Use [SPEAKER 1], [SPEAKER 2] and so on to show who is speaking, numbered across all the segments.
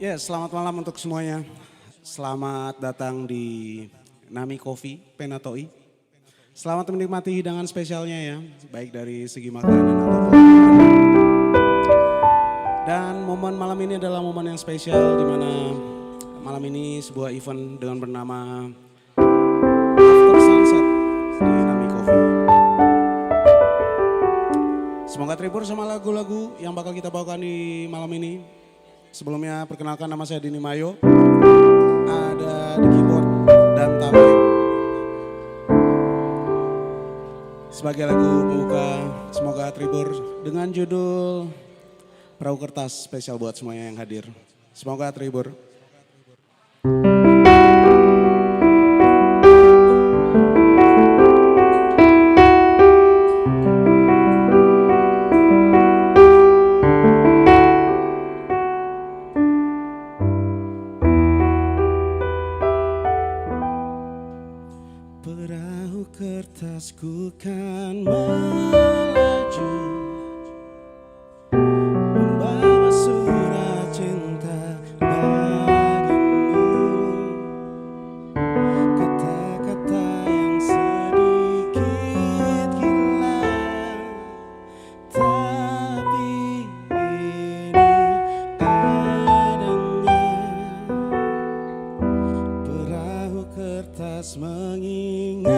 [SPEAKER 1] Ya, selamat malam untuk semuanya. Selamat datang di Nami Coffee Penatoi. Selamat menikmati hidangan spesialnya ya, baik dari segi makanan ataupun minuman. Dan momen malam ini adalah momen yang spesial di mana malam ini sebuah event dengan bernama After Sunset di Nami Coffee. Semoga terhibur sama lagu-lagu yang bakal kita bawakan di malam ini. Sebelumnya perkenalkan, nama saya Dini Mayo. Ada di keyboard dan tame. Sebagai lagu pembuka, semoga terhibur dengan judul Perahu Kertas, spesial buat semuanya yang hadir. Semoga terhibur. Perahu kertasku kan melaju, membawa surat cinta bagimu. Kata-kata yang sedikit gila, tapi ini adanya. Perahu kertas mengingatkanku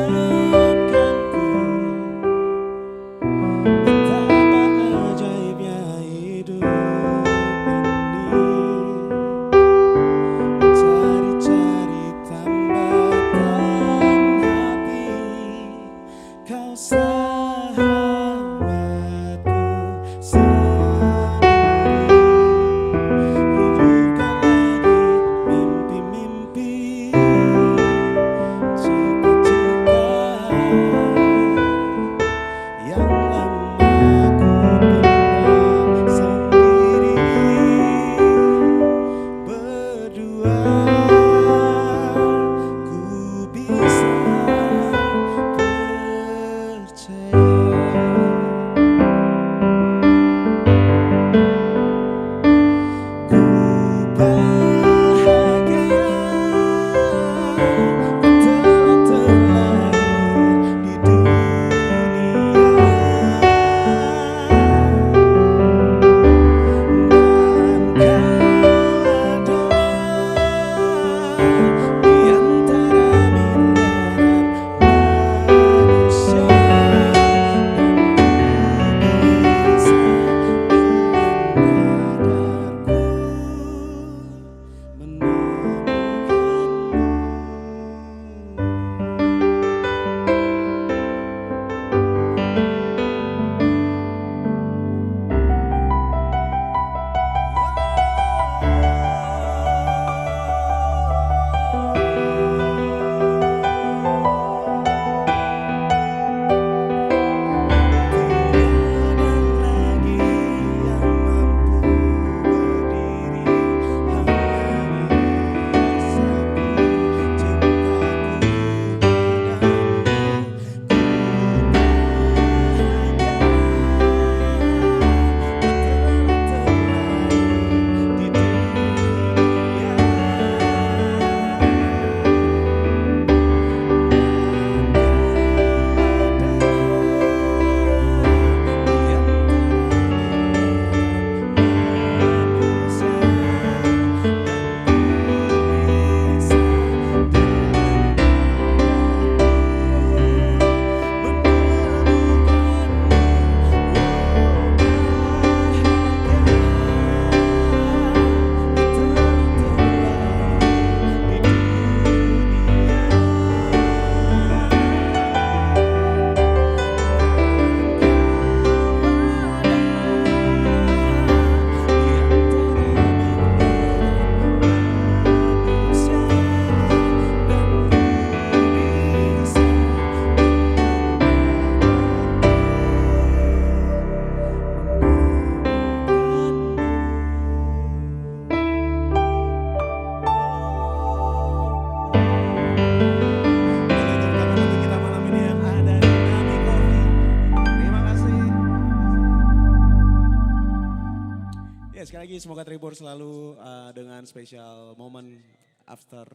[SPEAKER 1] lagi semoga terhibur selalu dengan spesial momen after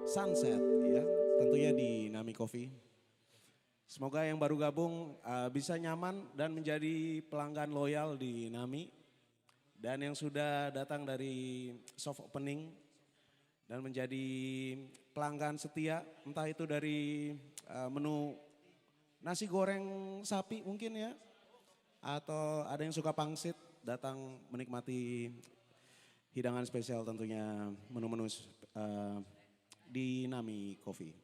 [SPEAKER 1] sunset ya. Tentunya di Nami Coffee. Semoga yang baru gabung bisa nyaman dan menjadi pelanggan loyal di Nami. Dan yang sudah datang dari soft opening dan menjadi pelanggan setia, entah itu dari menu nasi goreng sapi mungkin ya, atau ada yang suka pangsit datang menikmati hidangan spesial tentunya menu-menu di Nami Coffee.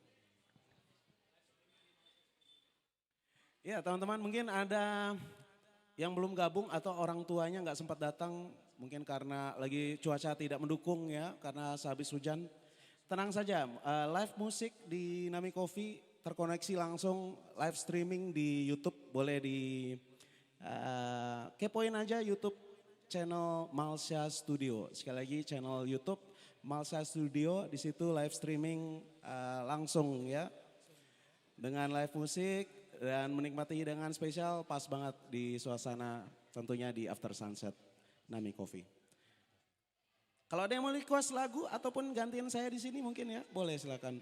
[SPEAKER 1] Ya teman-teman, mungkin ada yang belum gabung atau orang tuanya nggak sempat datang mungkin karena lagi cuaca tidak mendukung ya, karena sehabis hujan. Tenang saja, live musik di Nami Coffee terkoneksi langsung live streaming di YouTube, boleh di kepoin aja YouTube channel Malsha Studio. Sekali lagi channel YouTube Malsha Studio, di situ live streaming langsung ya dengan live musik dan menikmati hidangan spesial pas banget di suasana tentunya di after sunset Nami Coffee. Kalau ada yang mau request lagu ataupun gantiin saya di sini mungkin ya, boleh silakan.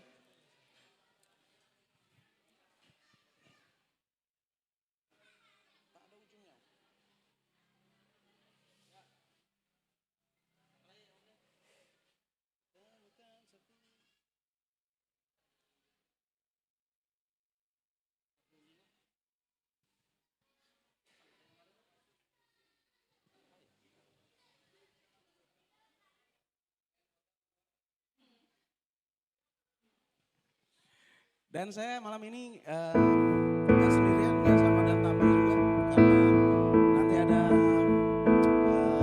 [SPEAKER 1] Dan saya malam ini gak sendirian, gak sama dan tamu juga. Karena nanti ada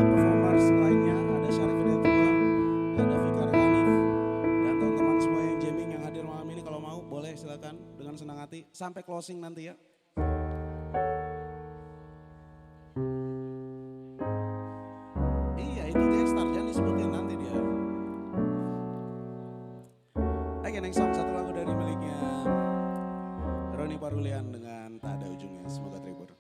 [SPEAKER 1] performers lainnya, ada Syarif Hidayatullah, ada Fikar Hanif. Dan teman-teman semua yang jamming yang hadir malam ini kalau mau boleh silakan dengan senang hati. Sampai closing nanti ya. Iya itu dia star, jangan disebutin nanti dia. Oke, next song satu lagu dari miliknya Roni Parulian dengan Tak Ada Ujungnya. Semoga terhibur.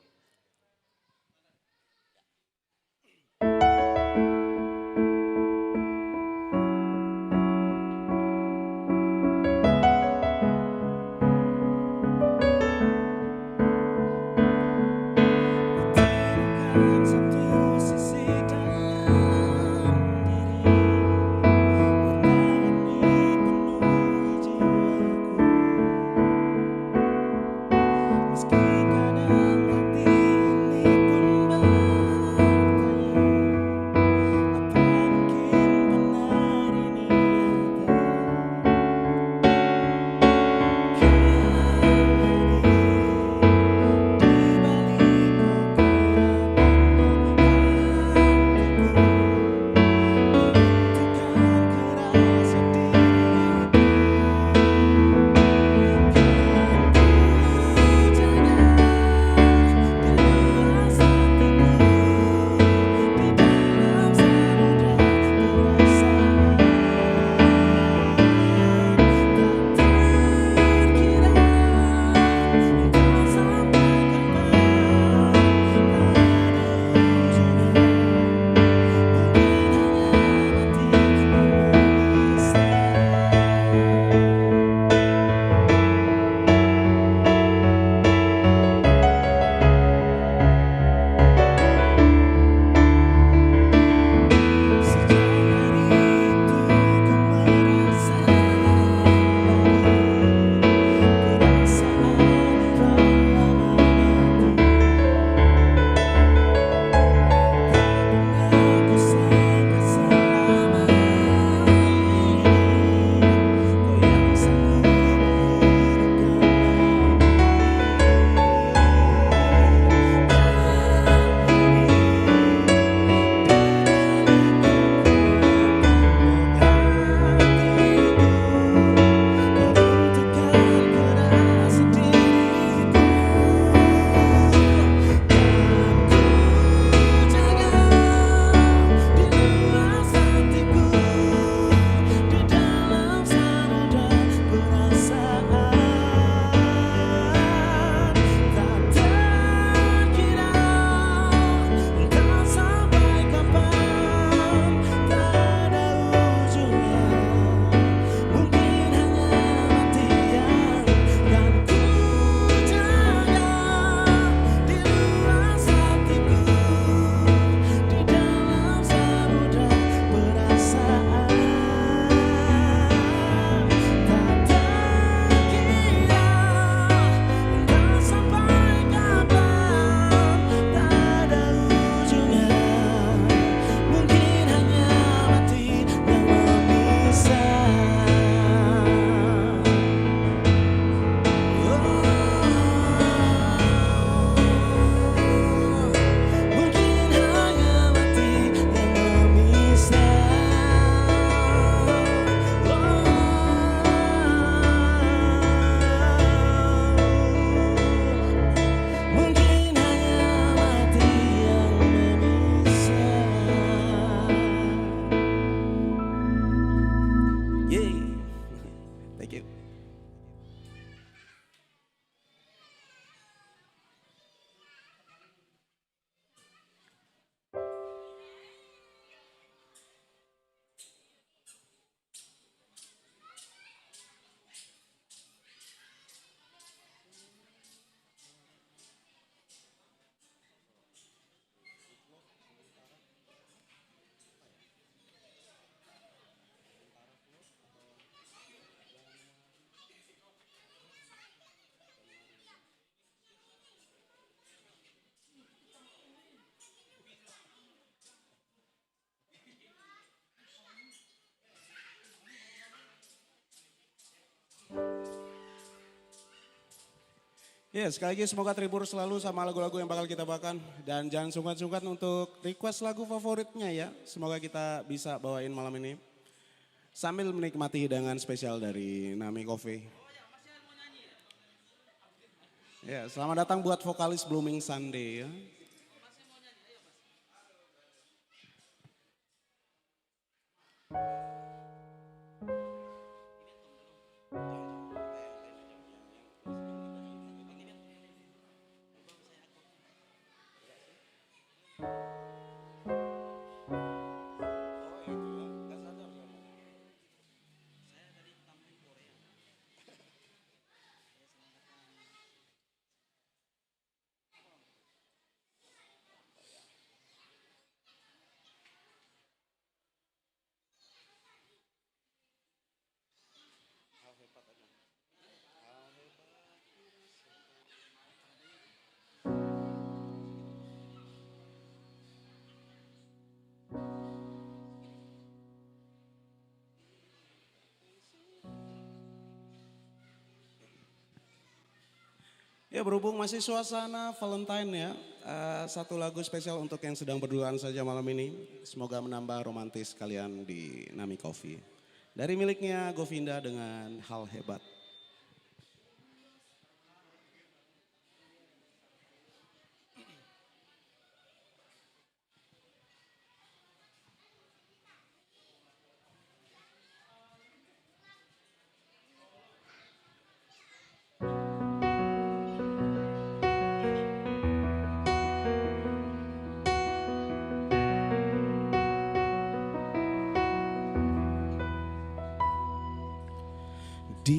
[SPEAKER 1] Ya, sekali lagi semoga terhibur selalu sama lagu-lagu yang bakal kita bawakan. Dan jangan sungkan-sungkan untuk request lagu favoritnya ya. Semoga kita bisa bawain malam ini. Sambil menikmati hidangan spesial dari Nami Coffee. Ya, selamat datang buat vokalis Blooming Sunday ya. Ya berhubung masih suasana Valentine ya, satu lagu spesial untuk yang sedang berduaan saja malam ini. Semoga menambah romantis kalian di Nami Coffee. Dari miliknya Govinda dengan Hal Hebat. Di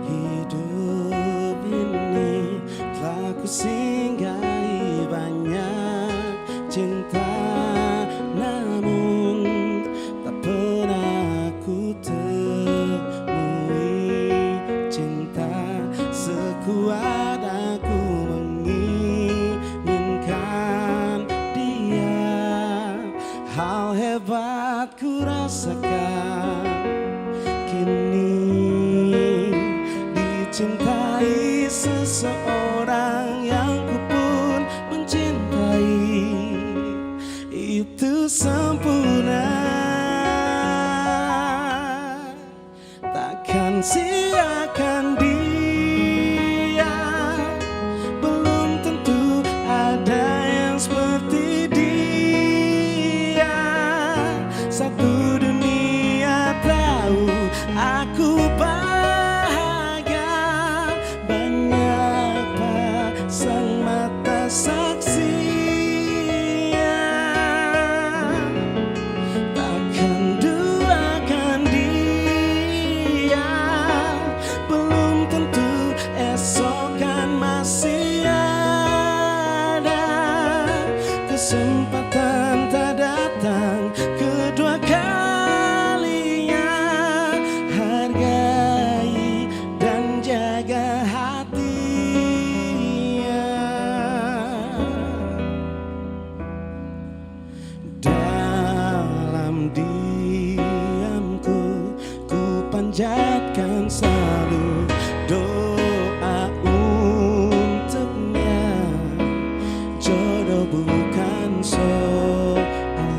[SPEAKER 1] hidup ini telah ku singgahi banyak cinta, namun tak pernah ku temui cinta sekuat aku menginginkan dia. Hal hebat ku rasakan kini, cintai seseorang yang ku pun mencintai, itu sempurna. Takkan siakan dia, belum tentu ada yang seperti dia. Satu dunia tahu aku saksinya, takkan duakan dia, belum tentu esok kan masih ada kesempatan tak datang kedua kalinya. Hargai dan jaga hati. Diamku ku panjatkan selalu doa untuknya. Jodoh bukan soal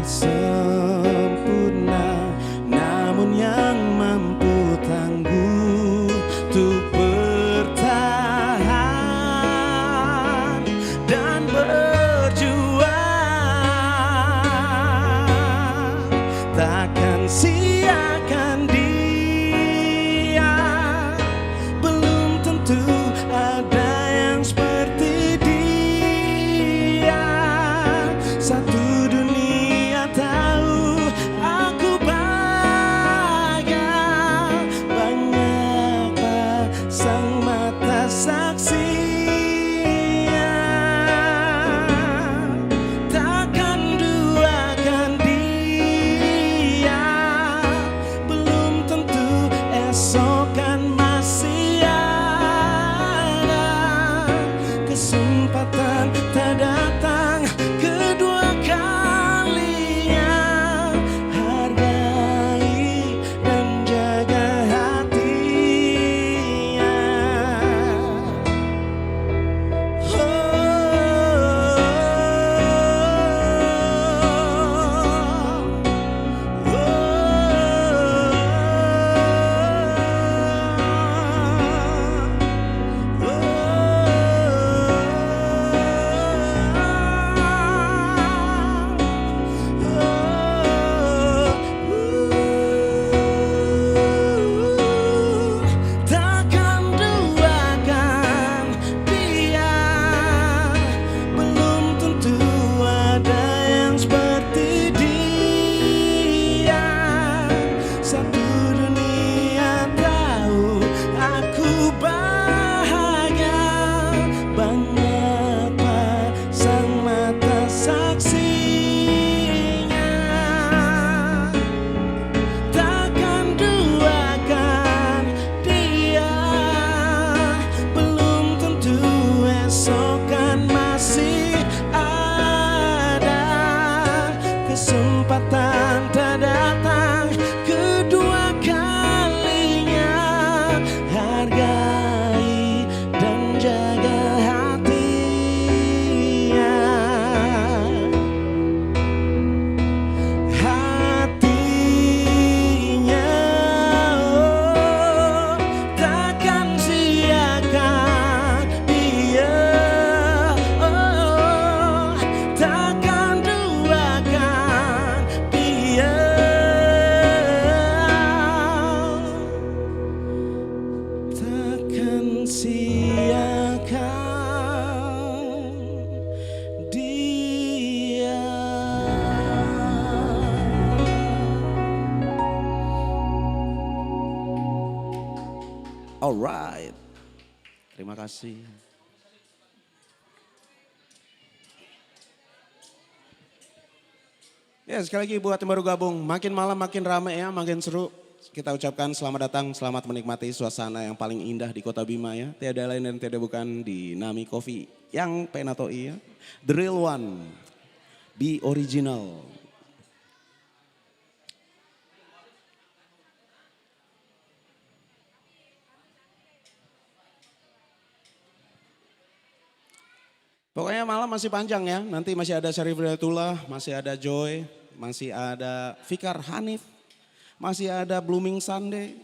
[SPEAKER 1] sempurna, namun yang mampu tangguh untuk bertahan dan berjuang. Takkan siakan dia, belum tentu ada yang seperti dia. Satu dunia tahu aku bahagia, banyak pasang mata saksinya. Takkan duakan dia, esok kan masih ada dia. Alright, terima kasih. Ya, sekali lagi buat yang baru gabung, makin malam makin ramai ya, makin seru. Kita ucapkan selamat datang, selamat menikmati suasana yang paling indah di Kota Bima ya. Tiada lain dan tiada bukan di Nami Coffee yang Penatoi ya. The real one, be original. Pokoknya malam masih panjang ya, nanti masih ada Syarif Hidayatullah, masih ada Joy, masih ada Fikar Hanif, masih ada Blooming Sunday.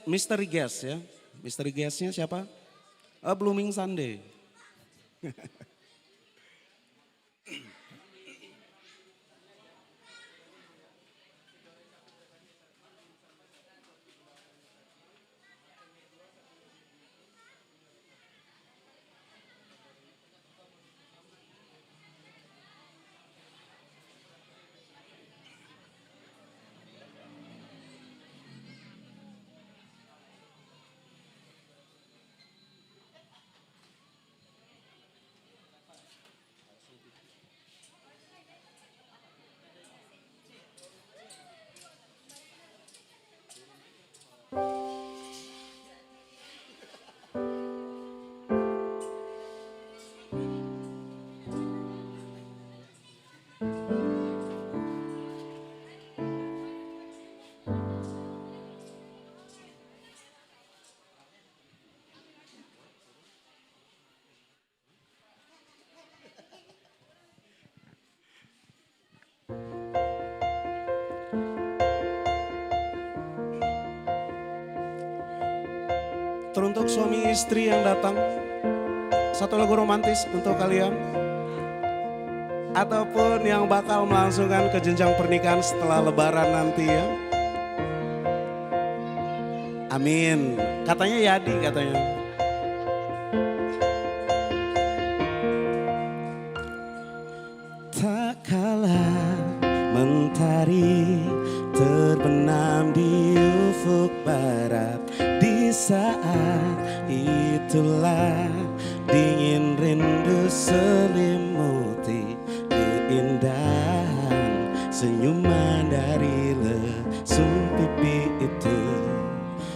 [SPEAKER 1] Mystery Guest ya, Mystery Guestnya siapa? Blooming Sunday. Teruntuk suami istri yang datang, satu lagu romantis untuk kalian. Ataupun yang bakal melangsungkan ke jenjang pernikahan setelah lebaran nanti ya. Amin, katanya Yadi katanya. Tak kalah mentari terbenam di ufuk barat. Di saat itulah dingin rindu selimuti keindahan senyuman dari lesung pipi itu.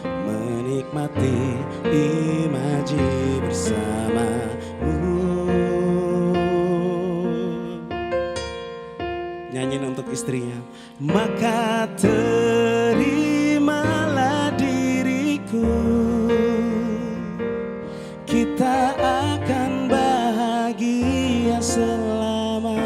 [SPEAKER 1] Menikmati imaji bersamamu. Nyanyiin untuk istrinya. Maka terimalah diriku, kita akan bahagia selamanya.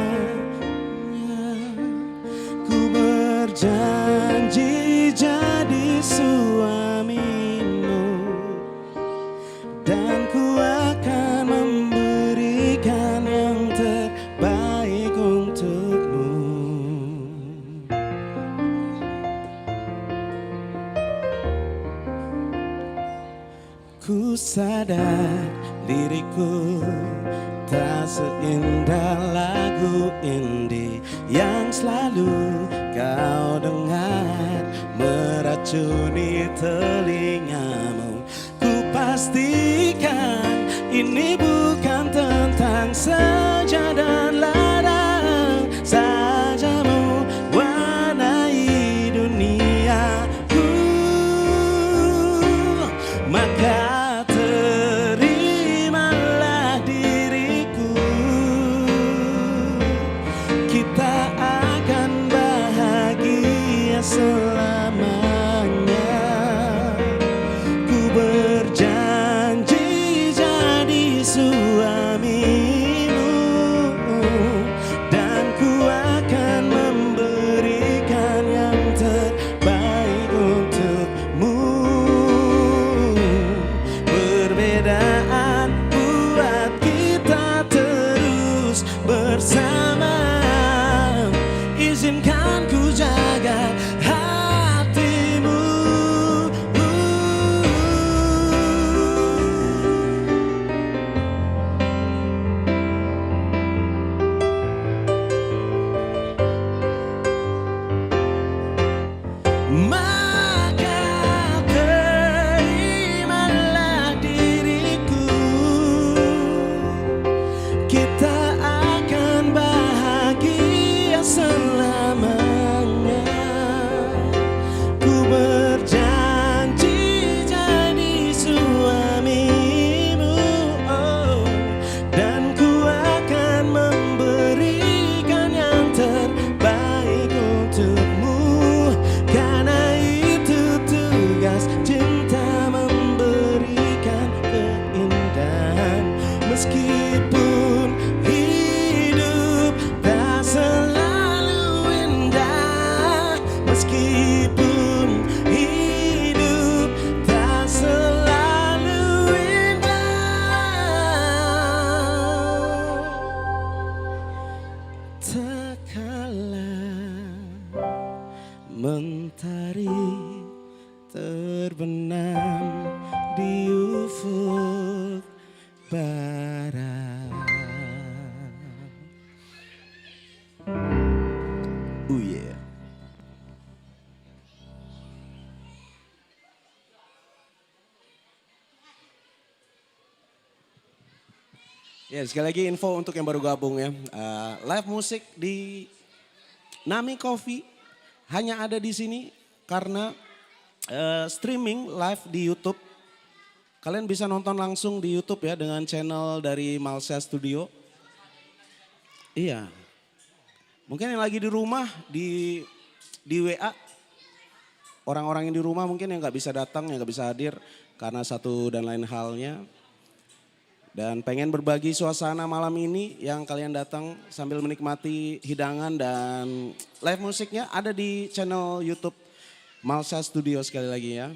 [SPEAKER 1] Ku berjanji jadi suamimu, dan ku akan memberikan yang terbaik untukmu. Ku sadar diriku tak seindah lagu indie yang selalu kau dengar meracuni telingamu. Ku pastikan ini bukan tentang saja dan ladang sajamu warnai duniaku. Maka terimalah diriku, kita akan bahagia selamanya. Ku berjanji jadi suamimu, terbenam di ufuk barat. Oh yeah. Ya, sekali lagi info untuk yang baru gabung ya. Live musik di Nami Coffee hanya ada di sini karena streaming live di YouTube. Kalian bisa nonton langsung di YouTube ya dengan channel dari Malsa Studio. Iya. Mungkin yang lagi di rumah di WA, orang-orang yang di rumah mungkin yang nggak bisa datang, yang nggak bisa hadir karena satu dan lain halnya. Dan pengen berbagi suasana malam ini yang kalian datang sambil menikmati hidangan dan live musiknya ada di channel YouTube Malsa Studio sekali lagi ya.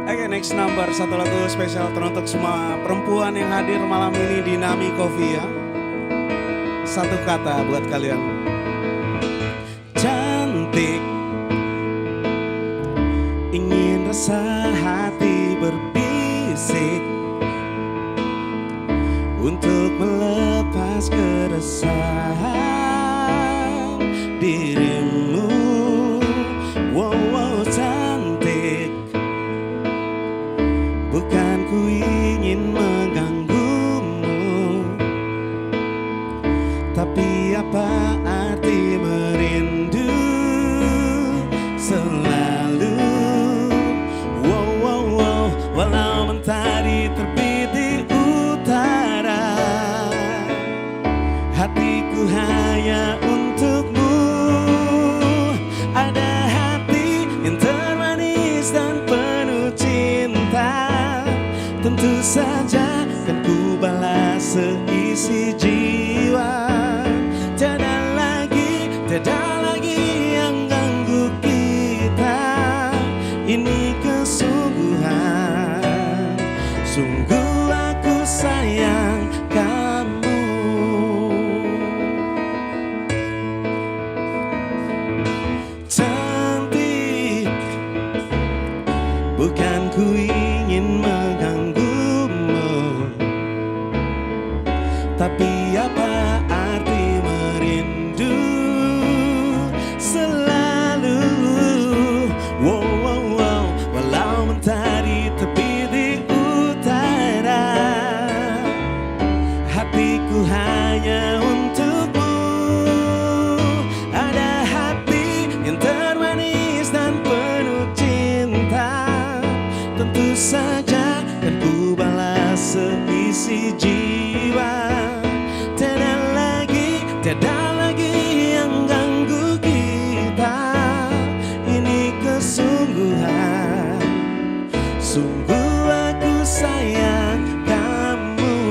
[SPEAKER 1] Oke, next number, satu lagu spesial teruntuk semua perempuan yang hadir malam ini di Nami Coffee ya. Satu kata buat kalian. Cantik, ingin rasa hati berbisik untuk melepas keresahan dirimu. Wow, wow, cantik, bukan ku ingin mengganggumu, tapi apa arti merindu selalu. Wow, wow, wow, walau mentari terbit di utara, hatiku hanya untukmu. Ada hati yang termanis dan penuh cinta, tentu saja kan ku balas seisi jiwa. Tiada lagi yang ganggu kita. Ini kesungguhan, sungguh aku sayang kamu. Cantik, bukan ku ingin mengganggumu, tapi apa arti merindu selalu. Wow, wow, wow, walau mentari terbit di utara, hatiku hanya untukmu. Ada hati yang termanis dan penuh cinta, tentu saja kan ku balas seisi jiwa. Tiada lagi yang ganggu kita. Ini kesungguhan, sungguh aku sayang kamu.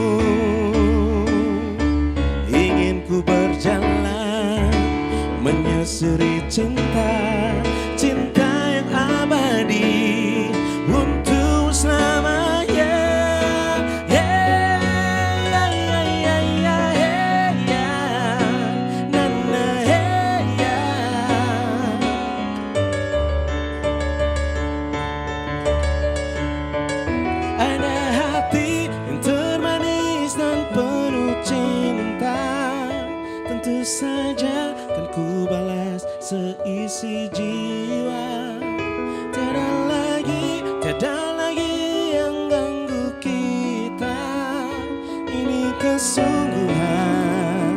[SPEAKER 1] Ingin ku berjalan menyusuri cinta, cinta yang abadi untuk selamanya. Ada hati yang termanis dan penuh cinta, tentu saja saja kan ku balas seisi jiwa. Tiada lagi yang ganggu kita. Ini kesungguhan.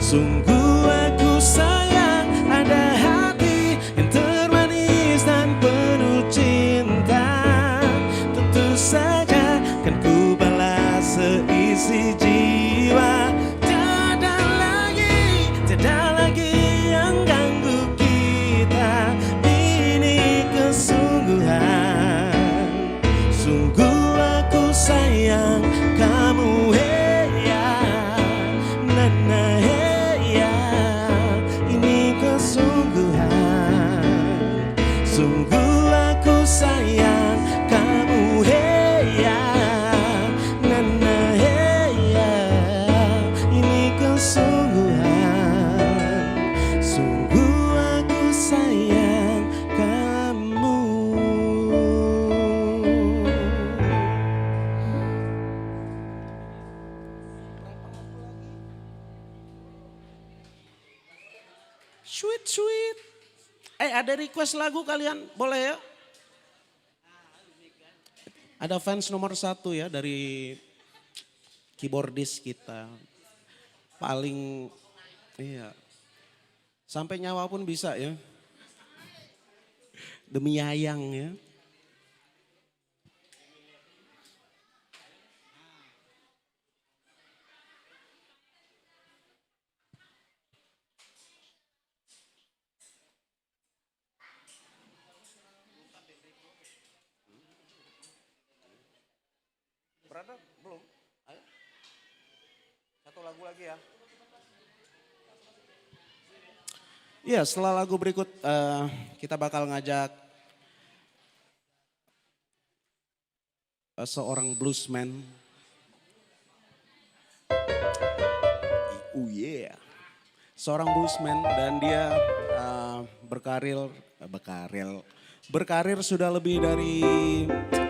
[SPEAKER 1] Sungguh aku sayang ada hati yang termanis dan penuh cinta. Tentu saja kan ku balas seisi jiwa. Tiada lagi yang ganggu kita. Ini kesungguhan. Sungguh aku sayang kamu, hey ya, nana hey ya. Ini kesungguhan. Sungguh aku sayang kamu, hey ya, nana hey ya. Ini kesungguhan. Sungguh aku sayang kamu. Sweet sweet. Ada request lagu kalian? Boleh ya? Ada fans nomor 1 ya dari keyboardis kita. Paling iya. Sampai nyawa pun bisa ya. Demi Yayang ya. Brother, belum? Ayo. Satu lagu lagi ya. Iya, setelah lagu berikut kita bakal ngajak seorang bluesman. Oh yeah. Seorang bluesman dan dia berkarir sudah lebih dari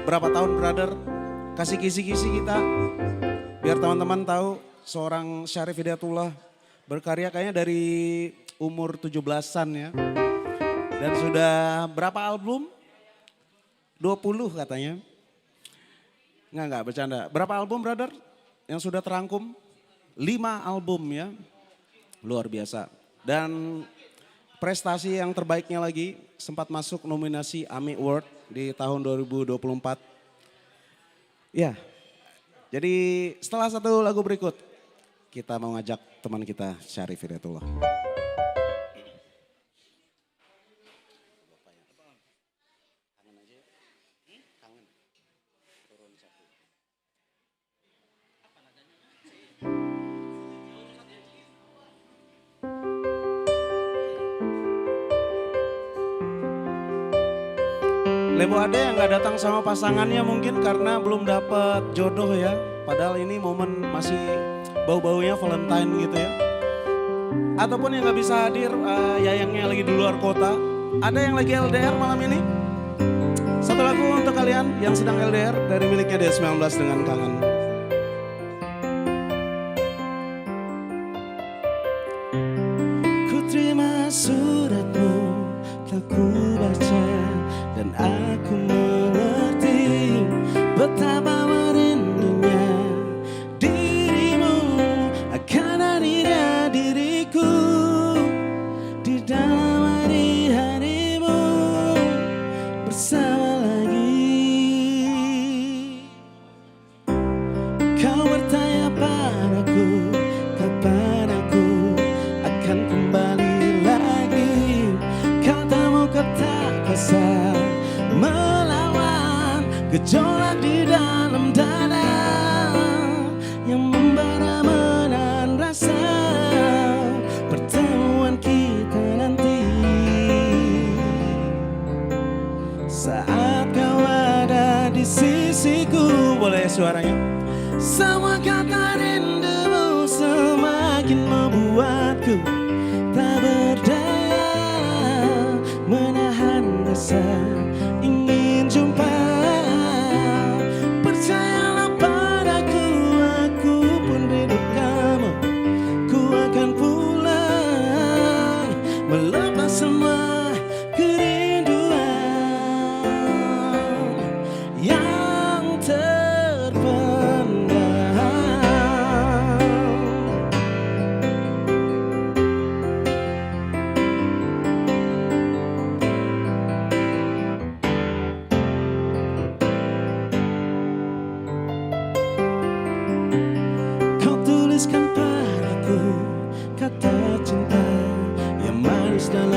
[SPEAKER 1] berapa tahun, brother? Kasih kisi-kisi kita biar teman-teman tahu seorang Syarif Hidayatullah berkarya kayaknya dari umur 17-an ya. Dan sudah berapa album? 20 katanya. Enggak bercanda. Berapa album, brother? Yang sudah terangkum? 5 album ya. Luar biasa. Dan prestasi yang terbaiknya lagi sempat masuk nominasi AMI Award di tahun 2024. Ya, jadi setelah satu lagu berikut kita mau ngajak teman kita Syarif Hidayatullah. Lebo ada yang gak datang sama pasangannya mungkin karena belum dapat jodoh ya. Padahal ini momen masih bau-baunya Valentine gitu ya. Ataupun yang gak bisa hadir, Yayangnya lagi di luar kota. Ada yang lagi LDR malam ini? Satu lagu untuk kalian yang sedang LDR dari miliknya D19 dengan Kangen. Ku terima suratmu, telah ku baca. Dan aku mengerti betapa merindunya dirimu akan hadirnya diriku di dalam hari-harimu bersama lagi. Kau bertanya padaku kapan aku akan kembali lagi. Katamu kata kasar melawan gejolak di dalam dada yang membara menahan rasa pertemuan kita nanti. Saat kau ada di sisiku, boleh suaranya? Semua kata rindumu semakin membuatku tak berdaya menahan rasa ingin jumpa. Percayalah padaku, aku pun rindu kamu. Ku akan pulang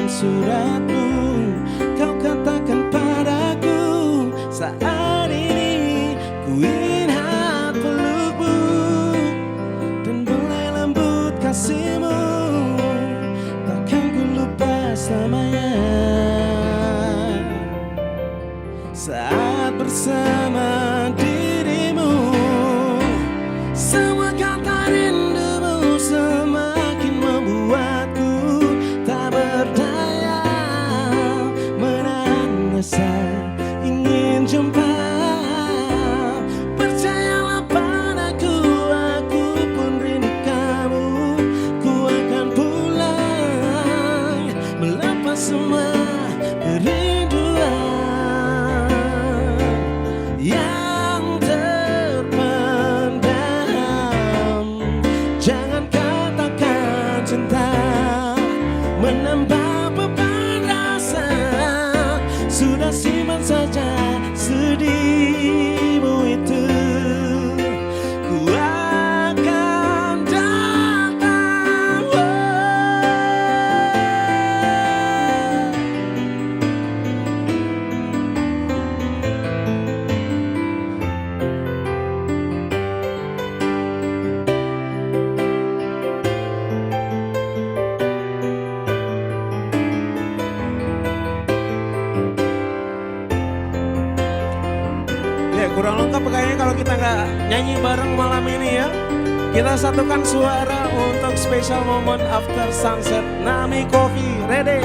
[SPEAKER 1] dalam suratmu kau katakan padaku, saat ini ku ingin pelukmu dan belai lembut kasihmu, takkan ku lupa selamanya. Saat bersama dirimu, semua kata rindumu semakin membuatku tak berdaya menahan rasa ingin jumpa. Percayalah padaku, aku pun rindu kamu. Ku akan pulang melepas semua kerinduan yang terpendam. Jangan katakan cinta menambah beban rasa, sudah simpan saja sedihmu itu. Ku akan datang. Ya, kurang lengkap kayaknya kalau kita nggak nyanyi bareng malam ini ya. Kita satukan suara untuk special moment after sunset. Nami Coffee, ready?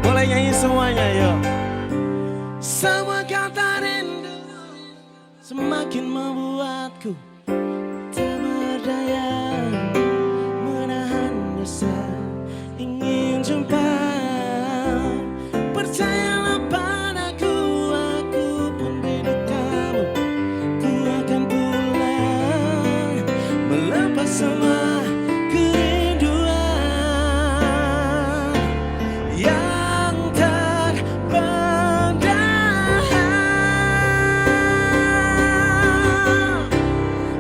[SPEAKER 1] Boleh nyanyi semuanya, yuk. Semua kata rindu semakin membuatku tak berdaya menahan rasa ingin jumpa. Percayalah padaku, aku pun rindu kamu. Ku akan pulang melepas semua kerinduan yang terpendam.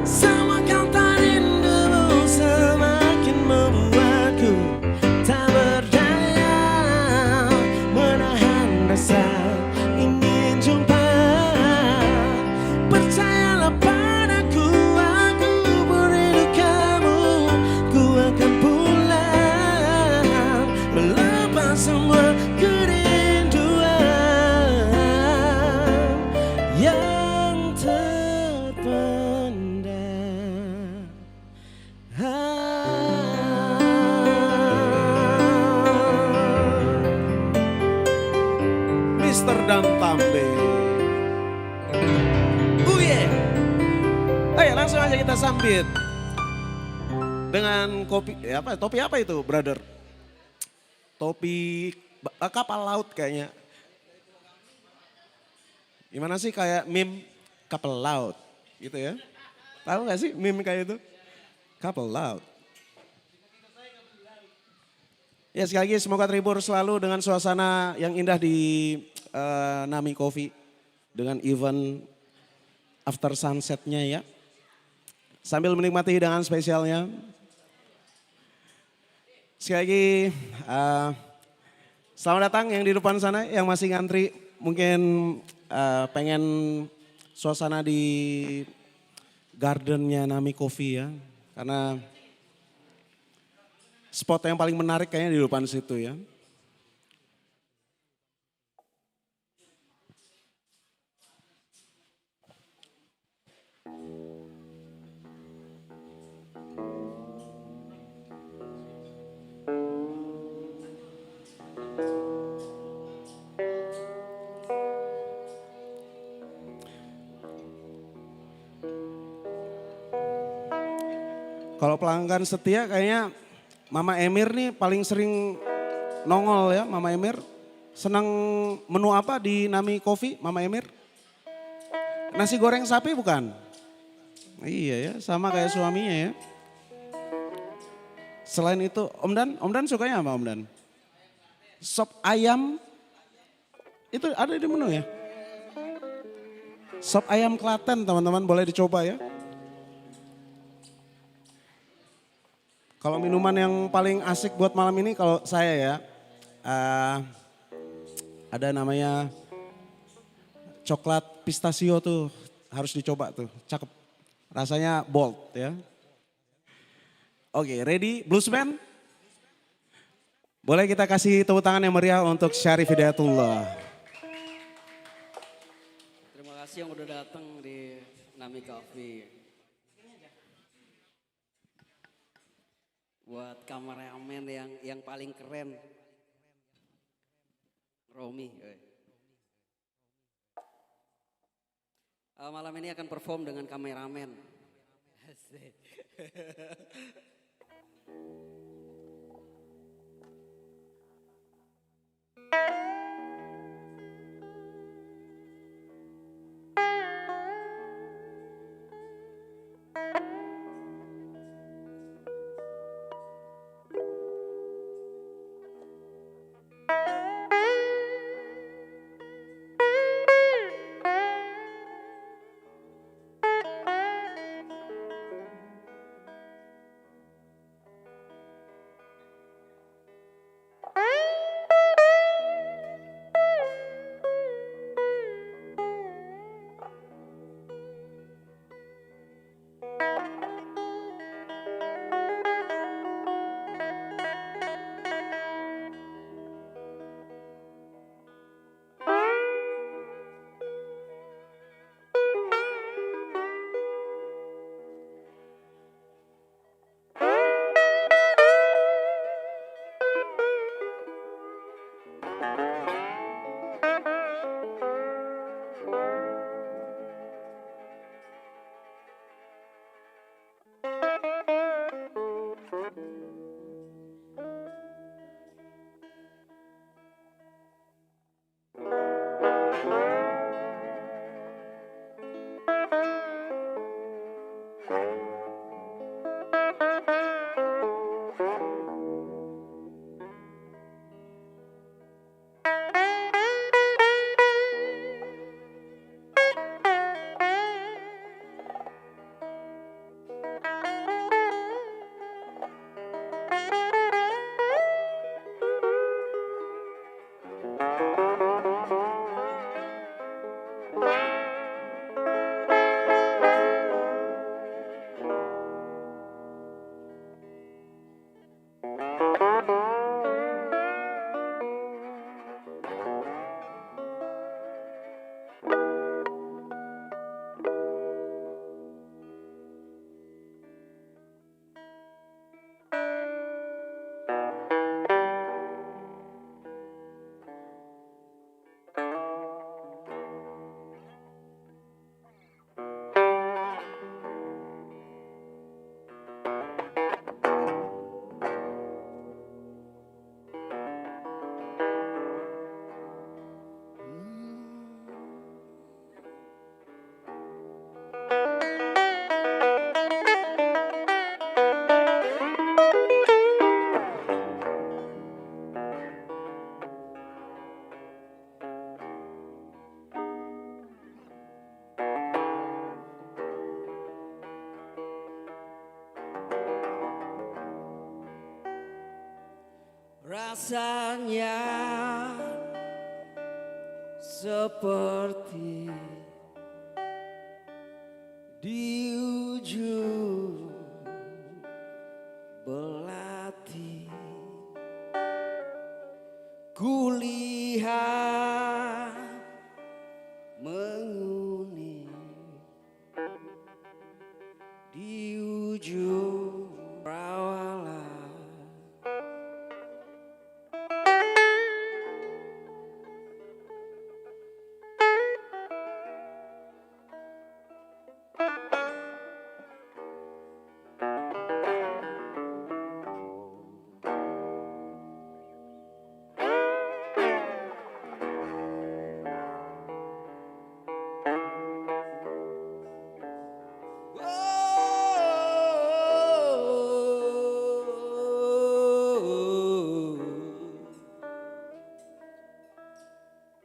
[SPEAKER 1] Semua kata rindumu semakin membuatku tak berdaya menahan rasa ingin jumpa. Percayalah padaku, aku merindu kamu. Ku akan pulang melepas semua kerinduan yang terpendam. Mister dan Tambe. Ayo langsung aja kita sambit dengan kopi, apa? Topi apa itu, brother? Topi kapal laut kayaknya. Gimana sih kayak meme kapal laut gitu ya? Tahu gak sih meme kayak itu? Kapal laut. Ya sekali lagi semoga terhibur selalu dengan suasana yang indah di Nami Coffee. Dengan event after sunsetnya ya. Sambil menikmati hidangan spesialnya. Sekali lagi selamat datang yang di depan sana yang masih ngantri. Mungkin pengen suasana di gardennya Nami Coffee ya. Karena spot yang paling menarik kayaknya di depan situ ya. Kalau pelanggan setia kayaknya Mama Emir nih paling sering nongol ya, Mama Emir. Senang menu apa di Nami Coffee, Mama Emir? Nasi goreng sapi bukan? Iya ya, sama kayak suaminya ya. Selain itu, Om Dan sukanya apa Om Dan? Sop ayam, itu ada di menu ya? Sop ayam Klaten teman-teman boleh dicoba ya. Kalau minuman yang paling asik buat malam ini kalau saya ya, Eh, ada namanya coklat pistachio tuh harus dicoba tuh, cakep. Rasanya bold ya. Oke, ready Bluesman? Boleh kita kasih tepuk tangan yang meriah untuk Syarif Hidayatullah.
[SPEAKER 2] Terima kasih yang udah datang di Nami Coffee. Buat kameramen yang paling keren, Romi. Malam ini akan perform dengan kameramen. Rasanya seperti di ujung belati kulihat menguning di ujung rawalan.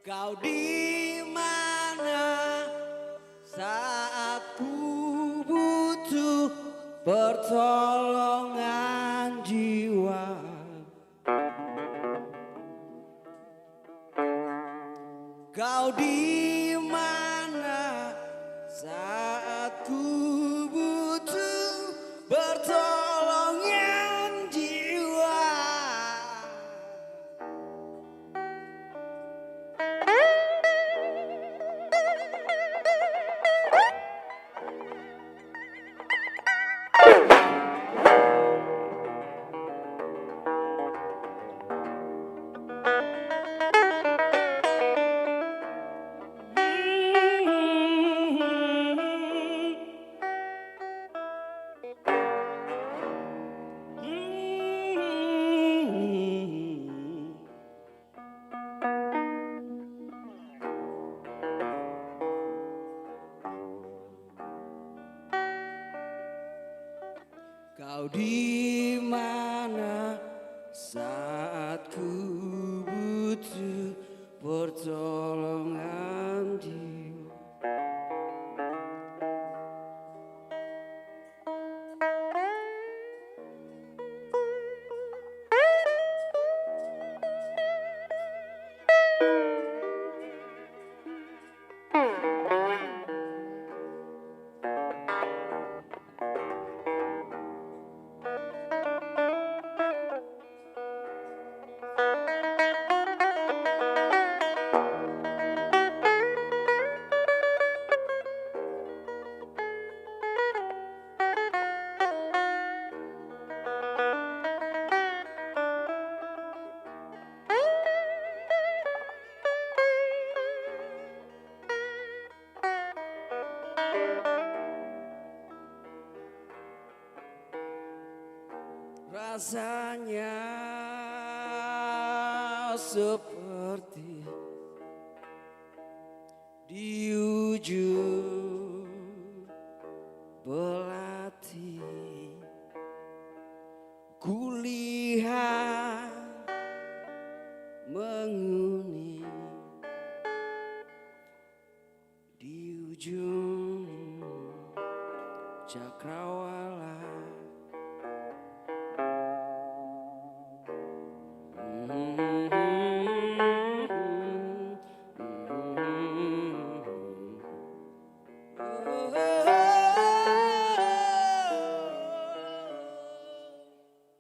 [SPEAKER 2] Kau di mana saat ku butuh pertolongan jiwa? Kau di mana saat ku butuh pertolongan jiwa. Kau di mana saat ku butuh pertolongan jiwa. Rasanya seperti di ujung belati kulihat menguning di ujung cakrawala.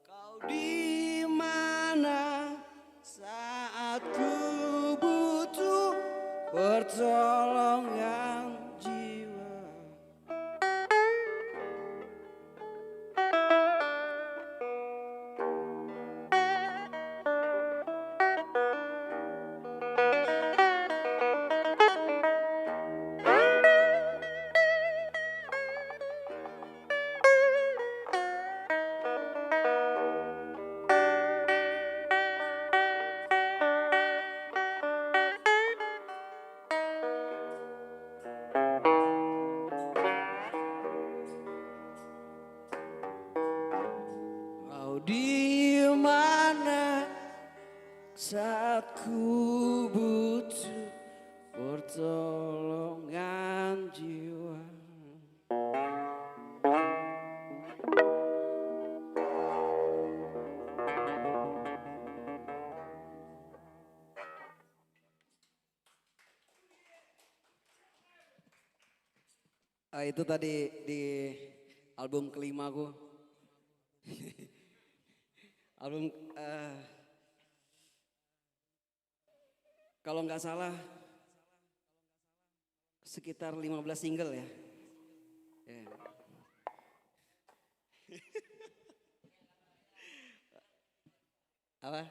[SPEAKER 2] Kau di mana saat ku butuh pertolongan jiwa. Kau di mana saat ku butuh pertolongan jiwa. Itu tadi di album kelimaku. Album kalau nggak salah sekitar 15 single ya. Ya. Apa?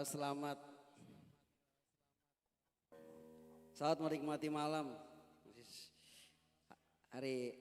[SPEAKER 2] Selamat menikmati malam. Hari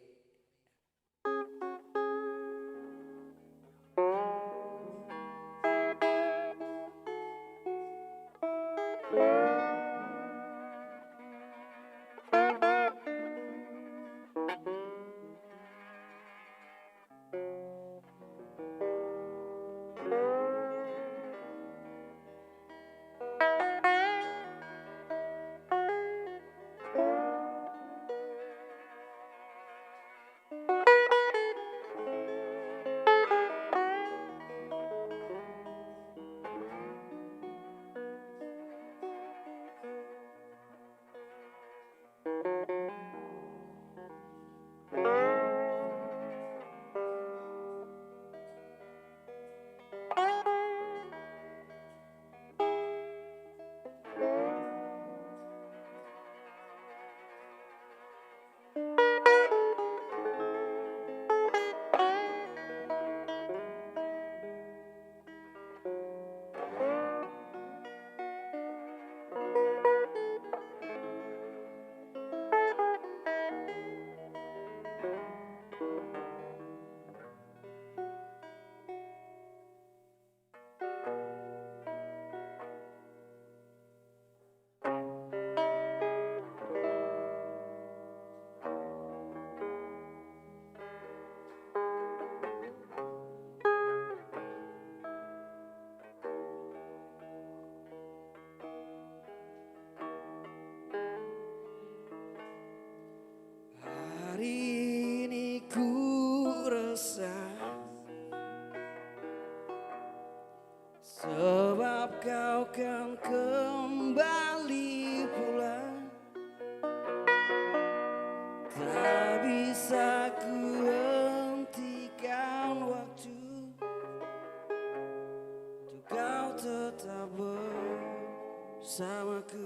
[SPEAKER 2] bersamaku.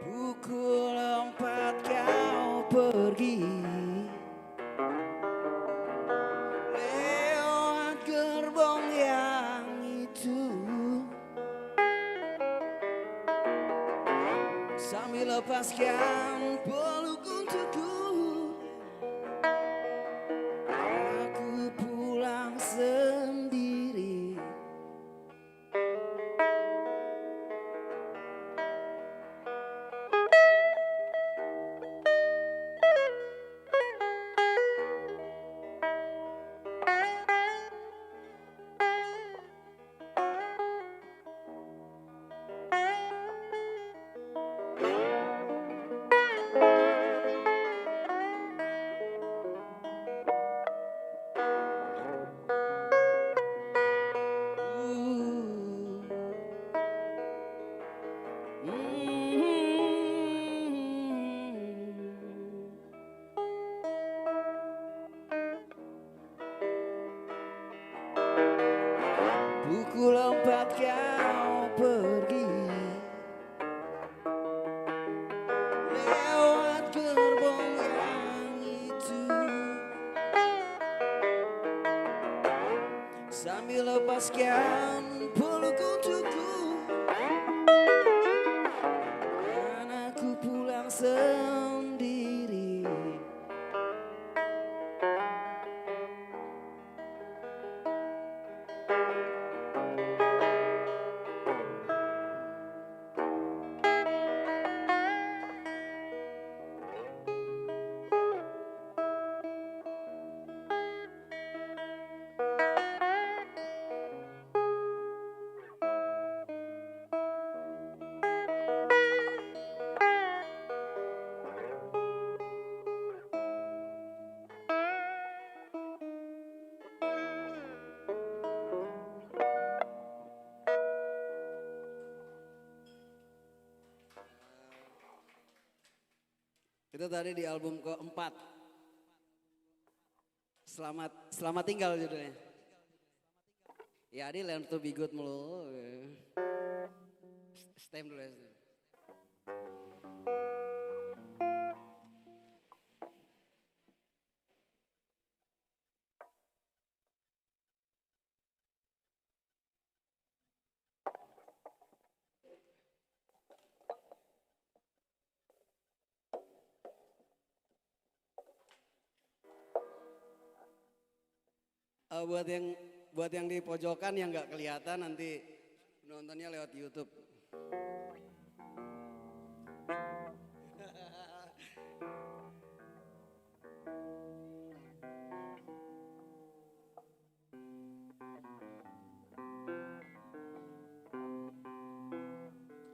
[SPEAKER 2] Pukul 4 kau pergi, lewat gerbong yang itu, sambil lepaskan peluk untukku. Aku pulang sendiri. Pukul 4 kau pergi, lewat gerbong yang itu, sambil lepaskan peluk untukku. Dan aku pulang sendiri. Itu tadi di album keempat. Selamat tinggal judulnya. Ya Adi learn to be good mulu. Stem dulu ya. Buat yang di pojokan yang nggak kelihatan nanti nontonnya lewat YouTube.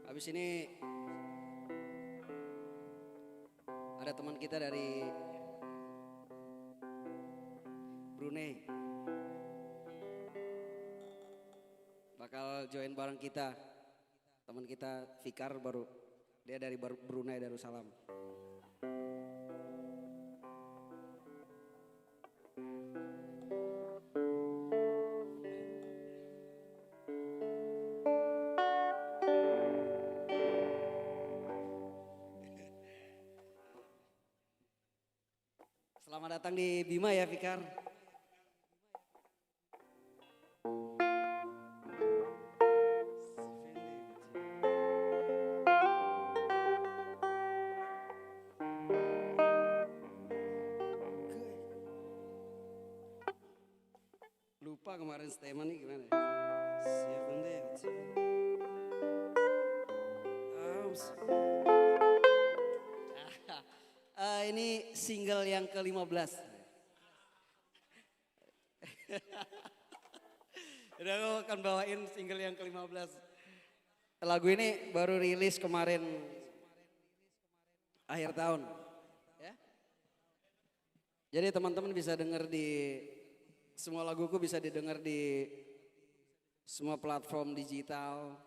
[SPEAKER 2] Habis ini ada teman kita dari Brunei. Bakal join bareng kita. Teman kita Fikar baru. Dia dari Brunei Darussalam. Selamat datang di Bima ya Fikar. Lupa kemarin statement nih gimana? Ini single yang ke-15. Udah aku akan bawain single yang ke-15. Lagu ini baru rilis kemarin akhir tahun. Ya. Jadi teman-teman bisa denger di, semua laguku bisa didengar di semua platform digital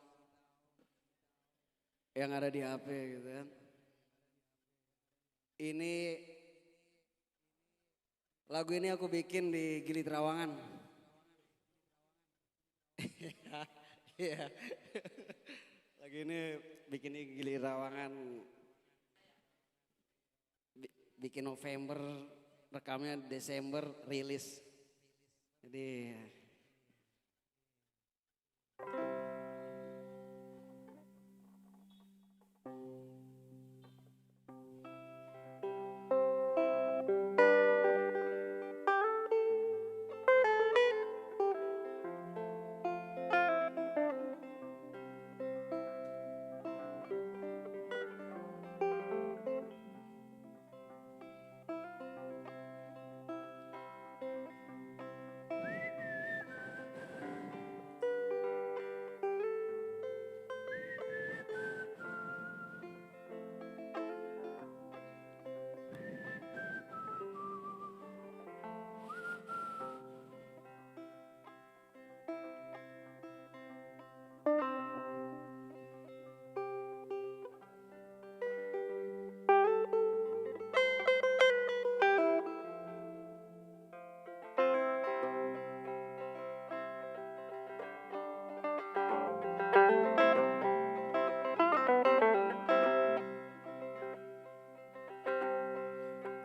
[SPEAKER 2] yang ada di HP gitu kan. Ini lagu ini aku bikin di Gili Trawangan. Iya. Lagu ini bikin di Gili Trawangan. Bikin November, rekamnya Desember, rilis. Jadi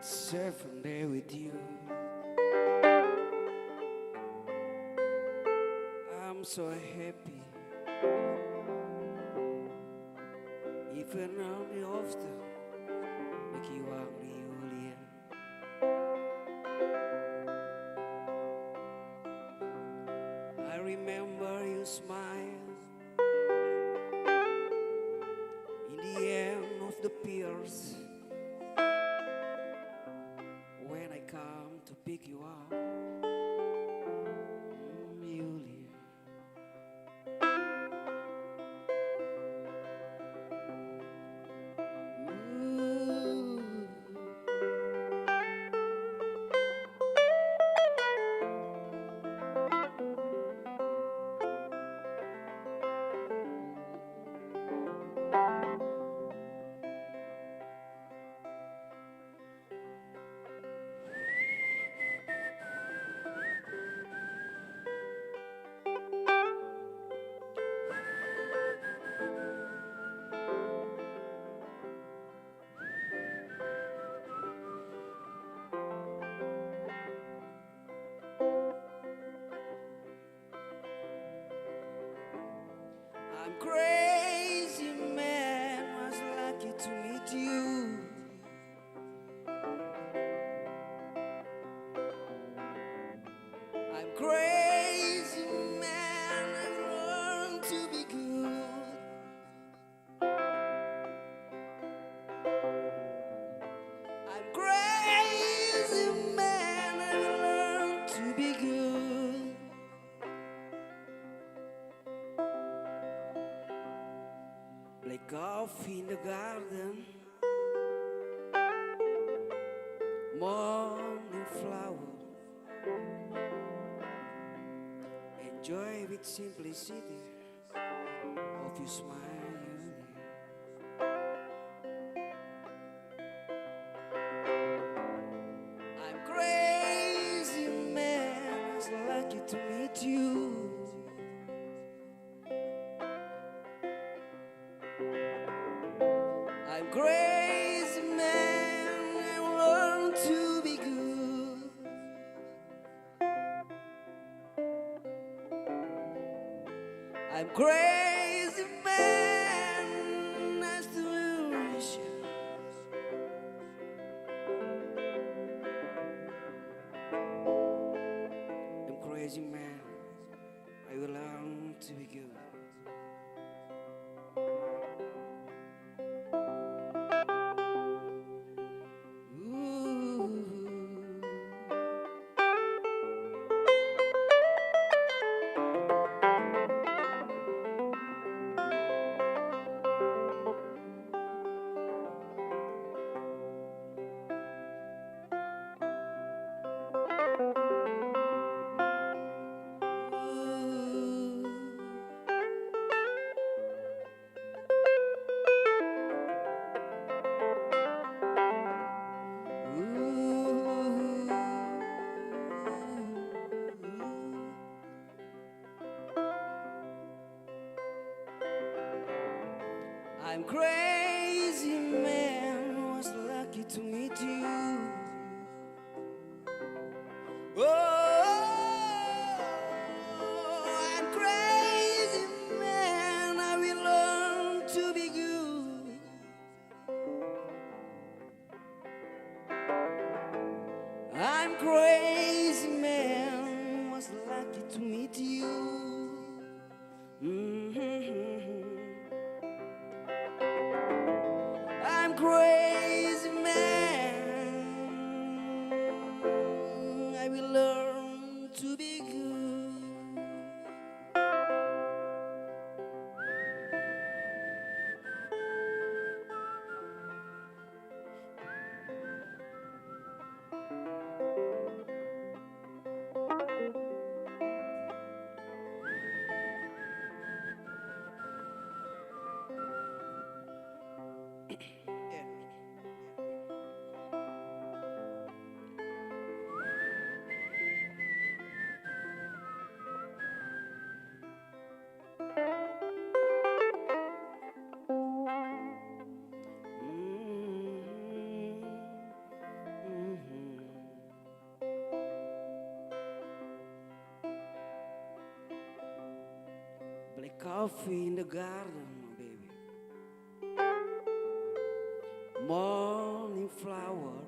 [SPEAKER 2] surfing there with you. I'm so happy. Even on the often make you angry, Julian. I remember you smile in the end of the piers. When I come to pick you up, Julia. Ooh. I'm crazy, man, was lucky to meet you. I'm crazy, man, I learned to be good. I'm crazy, man, I learned to be good. Play golf in the garden, morning flower. Enjoy with simplicity of your smile. I'm crazy, man, I was lucky to meet you. I'm crazy, man, I learned to be good. I'm crazy, man, nice to meet you. I'm crazy, man, I will learn to be good. I'm crazy man, was lucky to meet you. Oh, I'm crazy man, I will learn to be good. I'm crazy man, was lucky to meet you. Mhm. I'm crazy man, I will learn to be good. Yeah. Mhm. Mhm. Black coffee in the garden, my baby. Morning flower.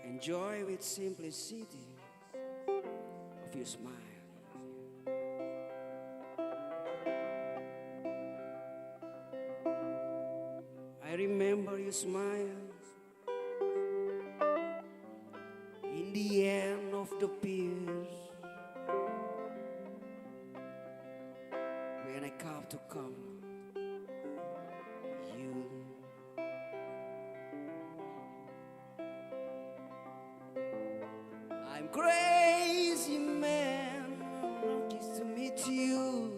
[SPEAKER 2] Enjoy with simplicity of your smile. I remember your smile in the end of the pier when I come to come you. I'm crazy man, lucky to meet you.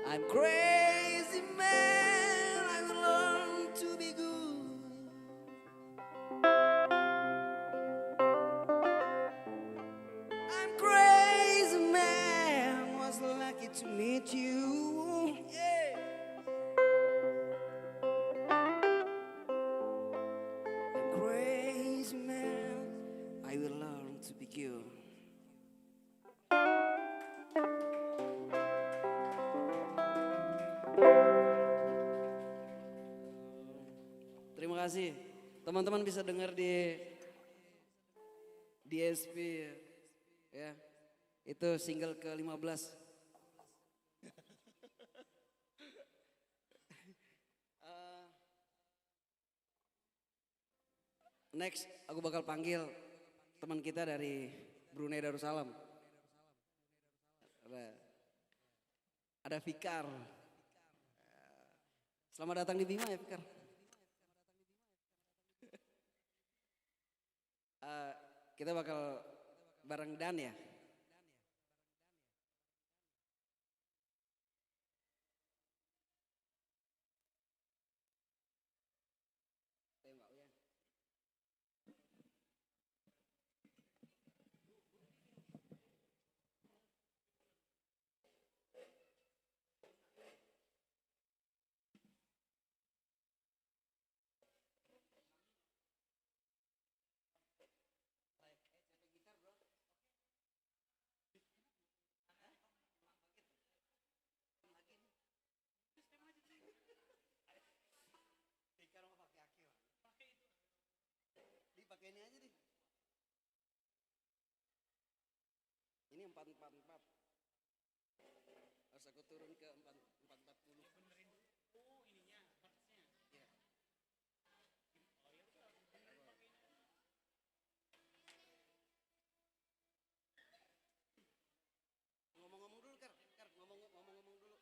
[SPEAKER 2] I'm crazy man, I will learn to be good. I'm crazy man, was lucky to meet you. Yeah. I'm crazy man, I will learn to be good. Terima kasih. Teman-teman bisa dengar di DSP ya. Itu single ke-15. Next aku bakal panggil teman kita dari Brunei Darussalam. Ada, ada Fikar. Selamat datang di Bima ya Fikar. Kita bakal bareng Dan ya. Dipakai ini aja deh. Ini 444. Harus aku turun ke 440. Ngomong-ngomong dulu Kar, ngomong-ngomong dulu.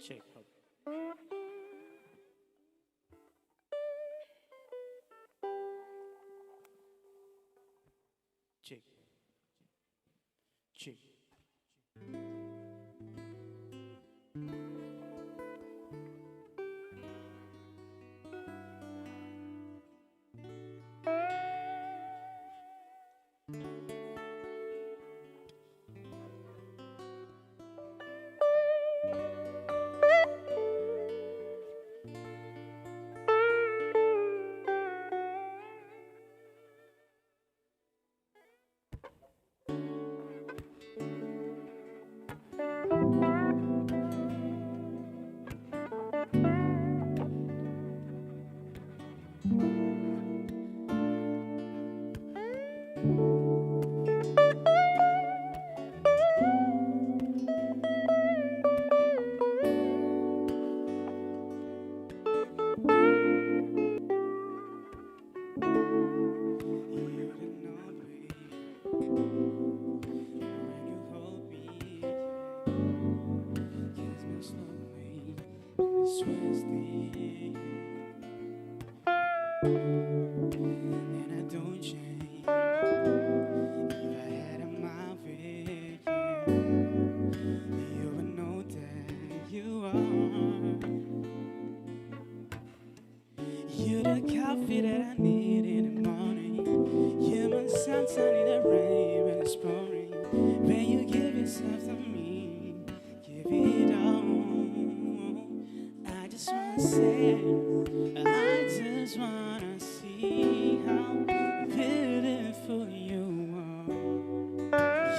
[SPEAKER 3] Check. Check. Check. And I don't change. If I had it my way, you would know that you are. You're the coffee that I need in the morning. You're my sunshine in the rain when it's pouring. When you give yourself to me, give it all. I just wanna say, I just wanna see how beautiful you are.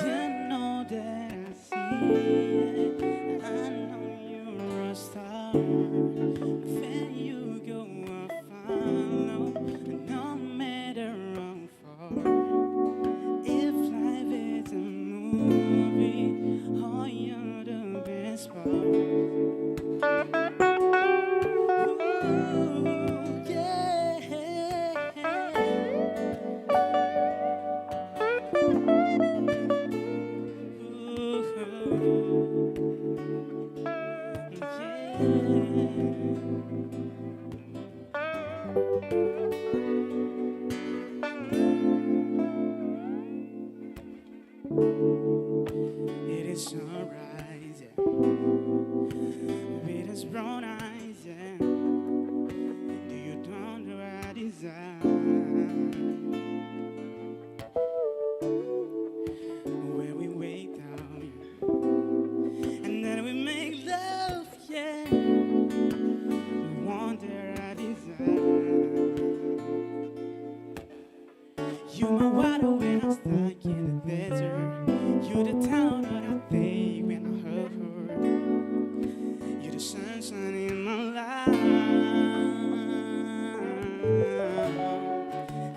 [SPEAKER 3] You know that I see it. I know you're a star. When you go, I follow, no matter how far. If life is a movie, oh, you're the best part. It is sunrise, yeah. With his brown eyes, yeah. Do you don't know what I desire? Where we wake up, yeah. And then we make love, yeah. We wonder I desire. You my water when I'm stuck in the desert. You the town that I think when I hurt her. You the sunshine in my life.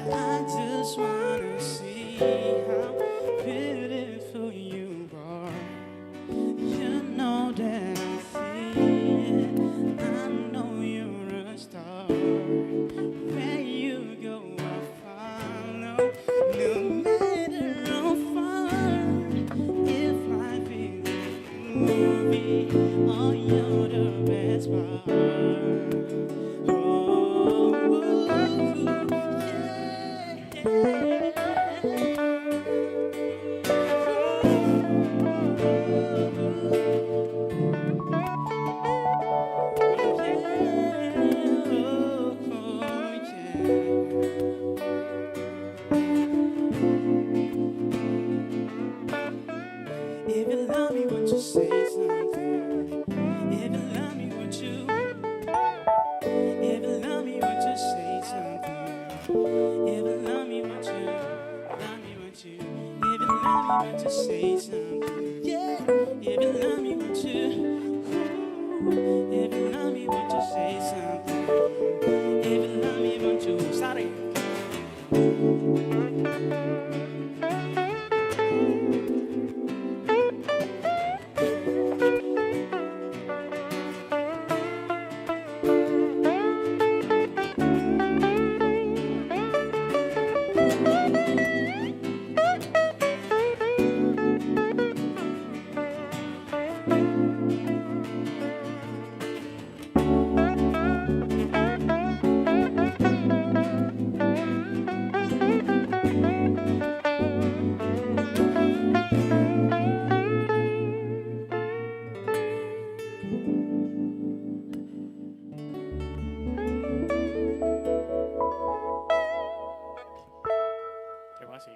[SPEAKER 3] I just wanna see how beautiful you are. You know that I see it. I know you're a star. Where you go, I follow. No matter how far. If life is a movie, oh, you're the best part. If you love me, won't you say something? If you love me, won't you? If you love me, won't you say something? If you love me, won't you? Love me, won't you? If you love me, won't you say something? Yeah. If you love me, won't you? If you love me, won't you say something?
[SPEAKER 4] kasih.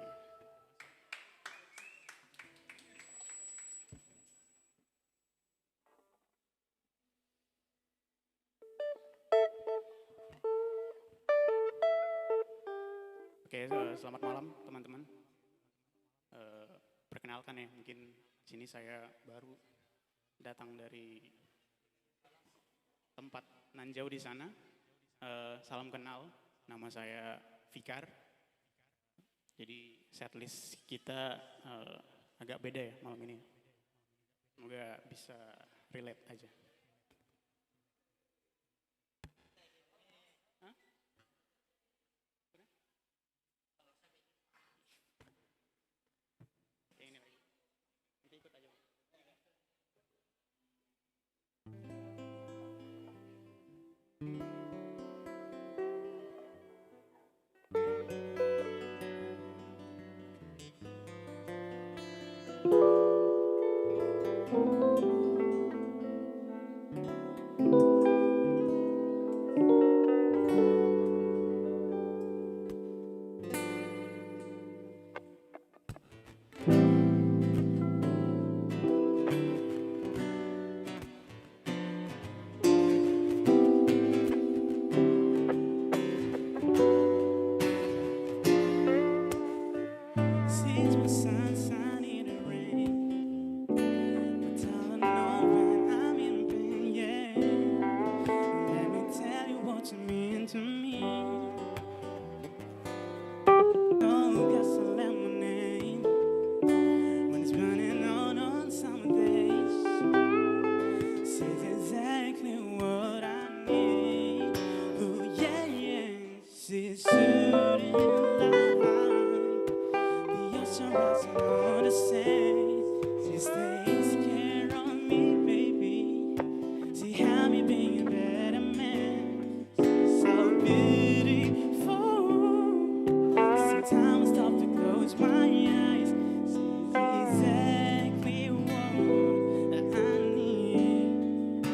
[SPEAKER 4] Oke, selamat malam teman-teman. Perkenalkan ya, mungkin di sini saya baru datang dari tempat nan jauh di sana. Salam kenal, nama saya Fikar. Jadi setlist kita agak beda ya malam ini. Semoga bisa relate aja. Ini lagi. Nanti ikut aja.
[SPEAKER 3] Sees my sunshine in the rain, but all I know when I'm in pain, yeah. Let me tell you what you mean to me. Oh, got some lemonade when it's running on summer days. She's exactly what I need. Oh yeah, yeah. She's shooting light. The ocean rising on the sand. She takes care of me, baby. She helped me be a better man. So beautiful. Sometimes I stop to close my eyes. She's exactly what I need.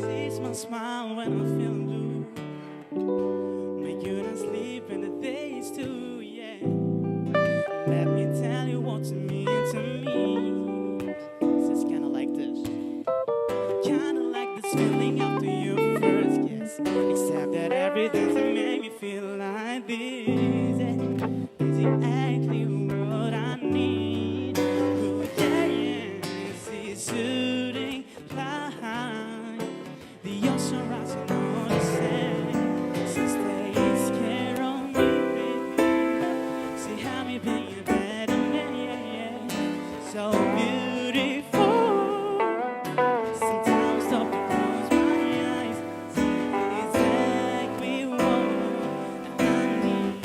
[SPEAKER 3] She's my smile when I'm feeling blue. Make you not sleep in the days too, yeah. Let me tell you what you mean to me. It's kinda like this. Kinda like this feeling after you first kiss. Except that every doesn't make me feel like this. Is exactly what I need. Oh yeah, yeah. She's shooting light. The ocean rising on the sand. She takes care of me, baby. She helped me be a better man, yeah, yeah. So beautiful. Sometimes stop to close my eyes. See exactly what I need.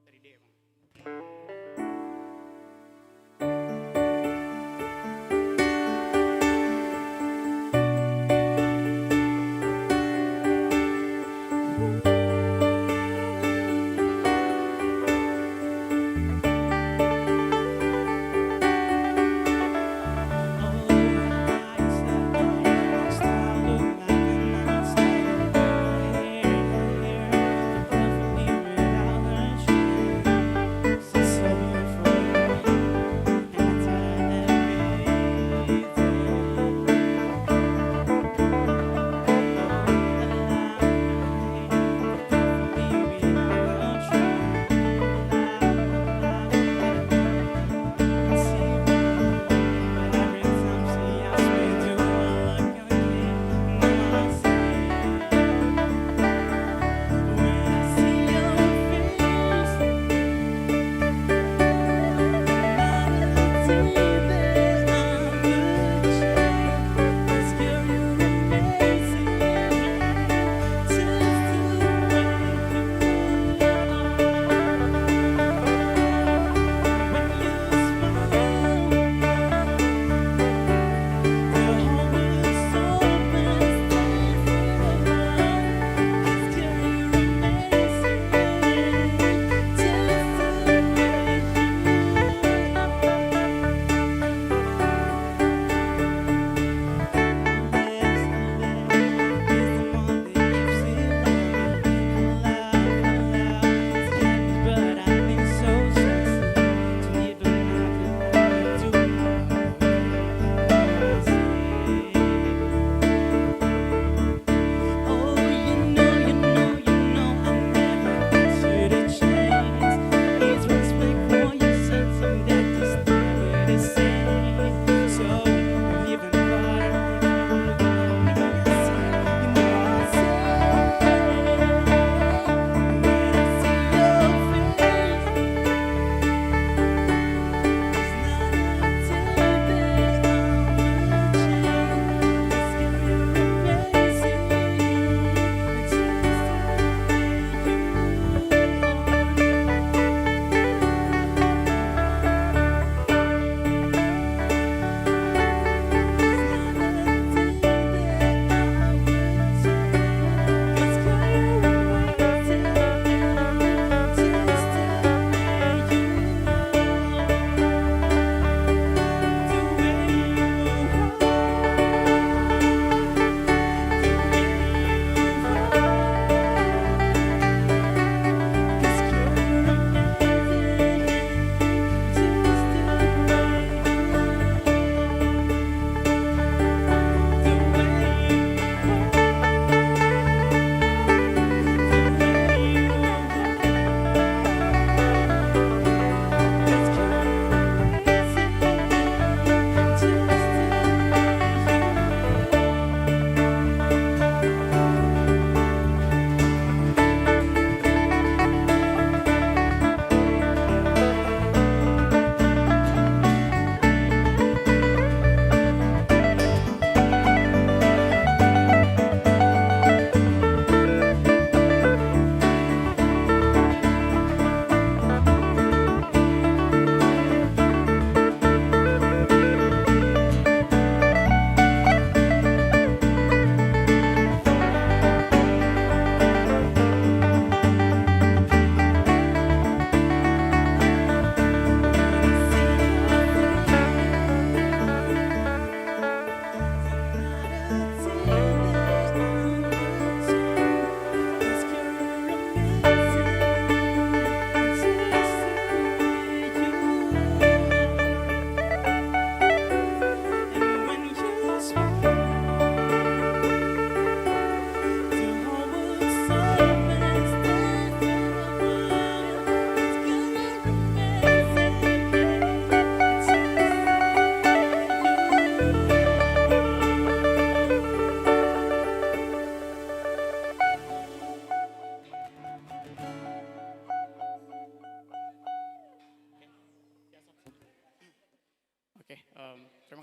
[SPEAKER 4] Dari D ya Bang.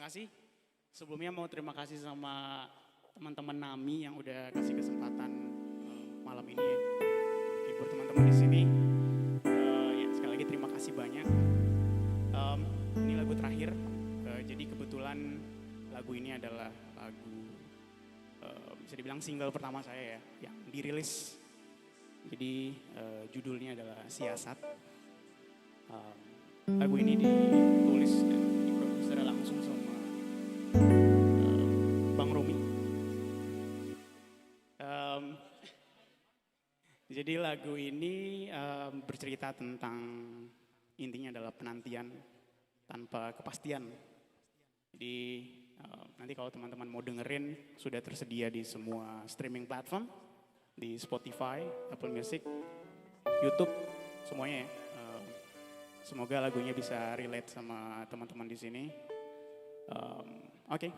[SPEAKER 4] kasih. Sebelumnya mau terima kasih sama teman-teman Nami yang udah kasih kesempatan malam ini ya. Hibur teman-teman di sini. Ya, sekali lagi terima kasih banyak. Ini lagu terakhir. Jadi kebetulan lagu ini adalah lagu bisa dibilang single pertama saya ya, yang dirilis. Jadi judulnya adalah Siasat. Lagu ini ditulis dan diproduksi secara langsung sama Bang Romi. Jadi lagu ini bercerita tentang, intinya adalah penantian tanpa kepastian. Jadi nanti kalau teman-teman mau dengerin, sudah tersedia di semua streaming platform, di Spotify, Apple Music, YouTube, semuanya ya. Semoga lagunya bisa relate sama teman-teman di sini. Oke.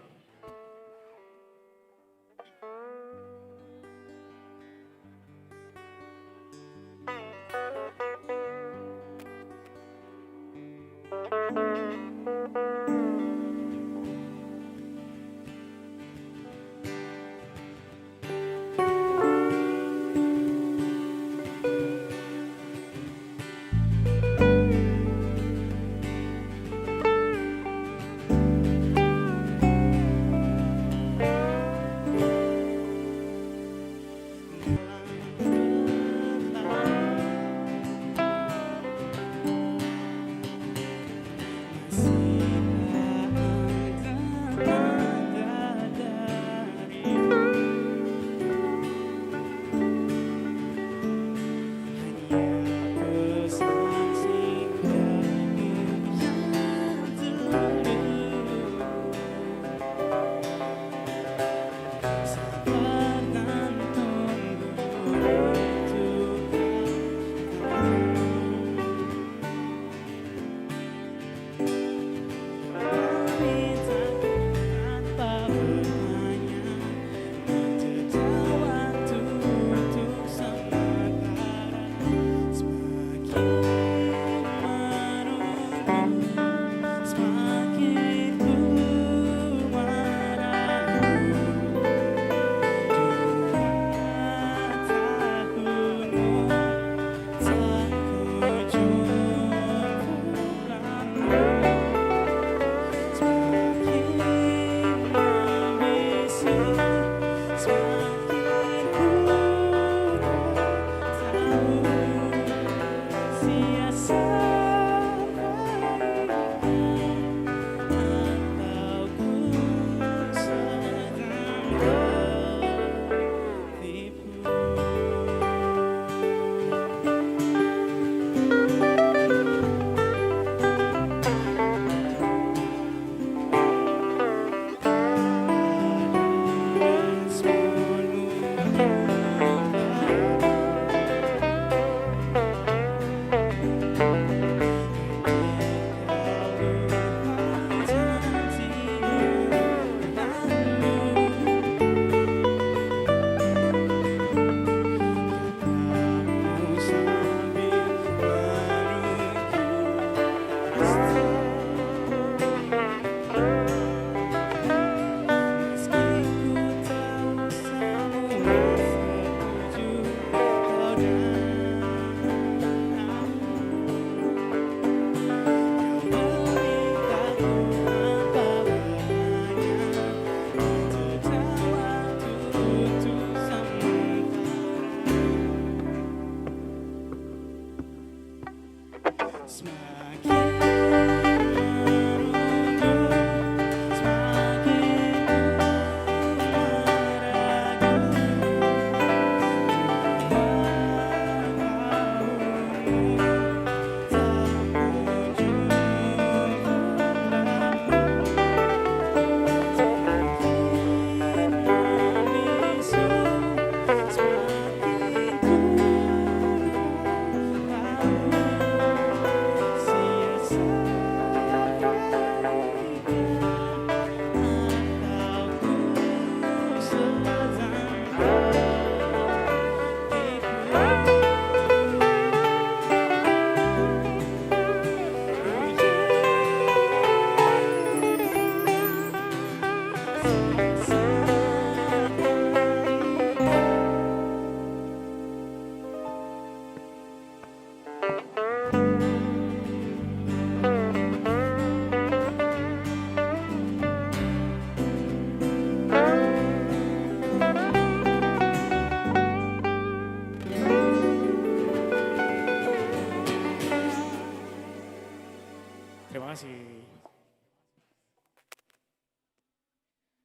[SPEAKER 4] terima kasih.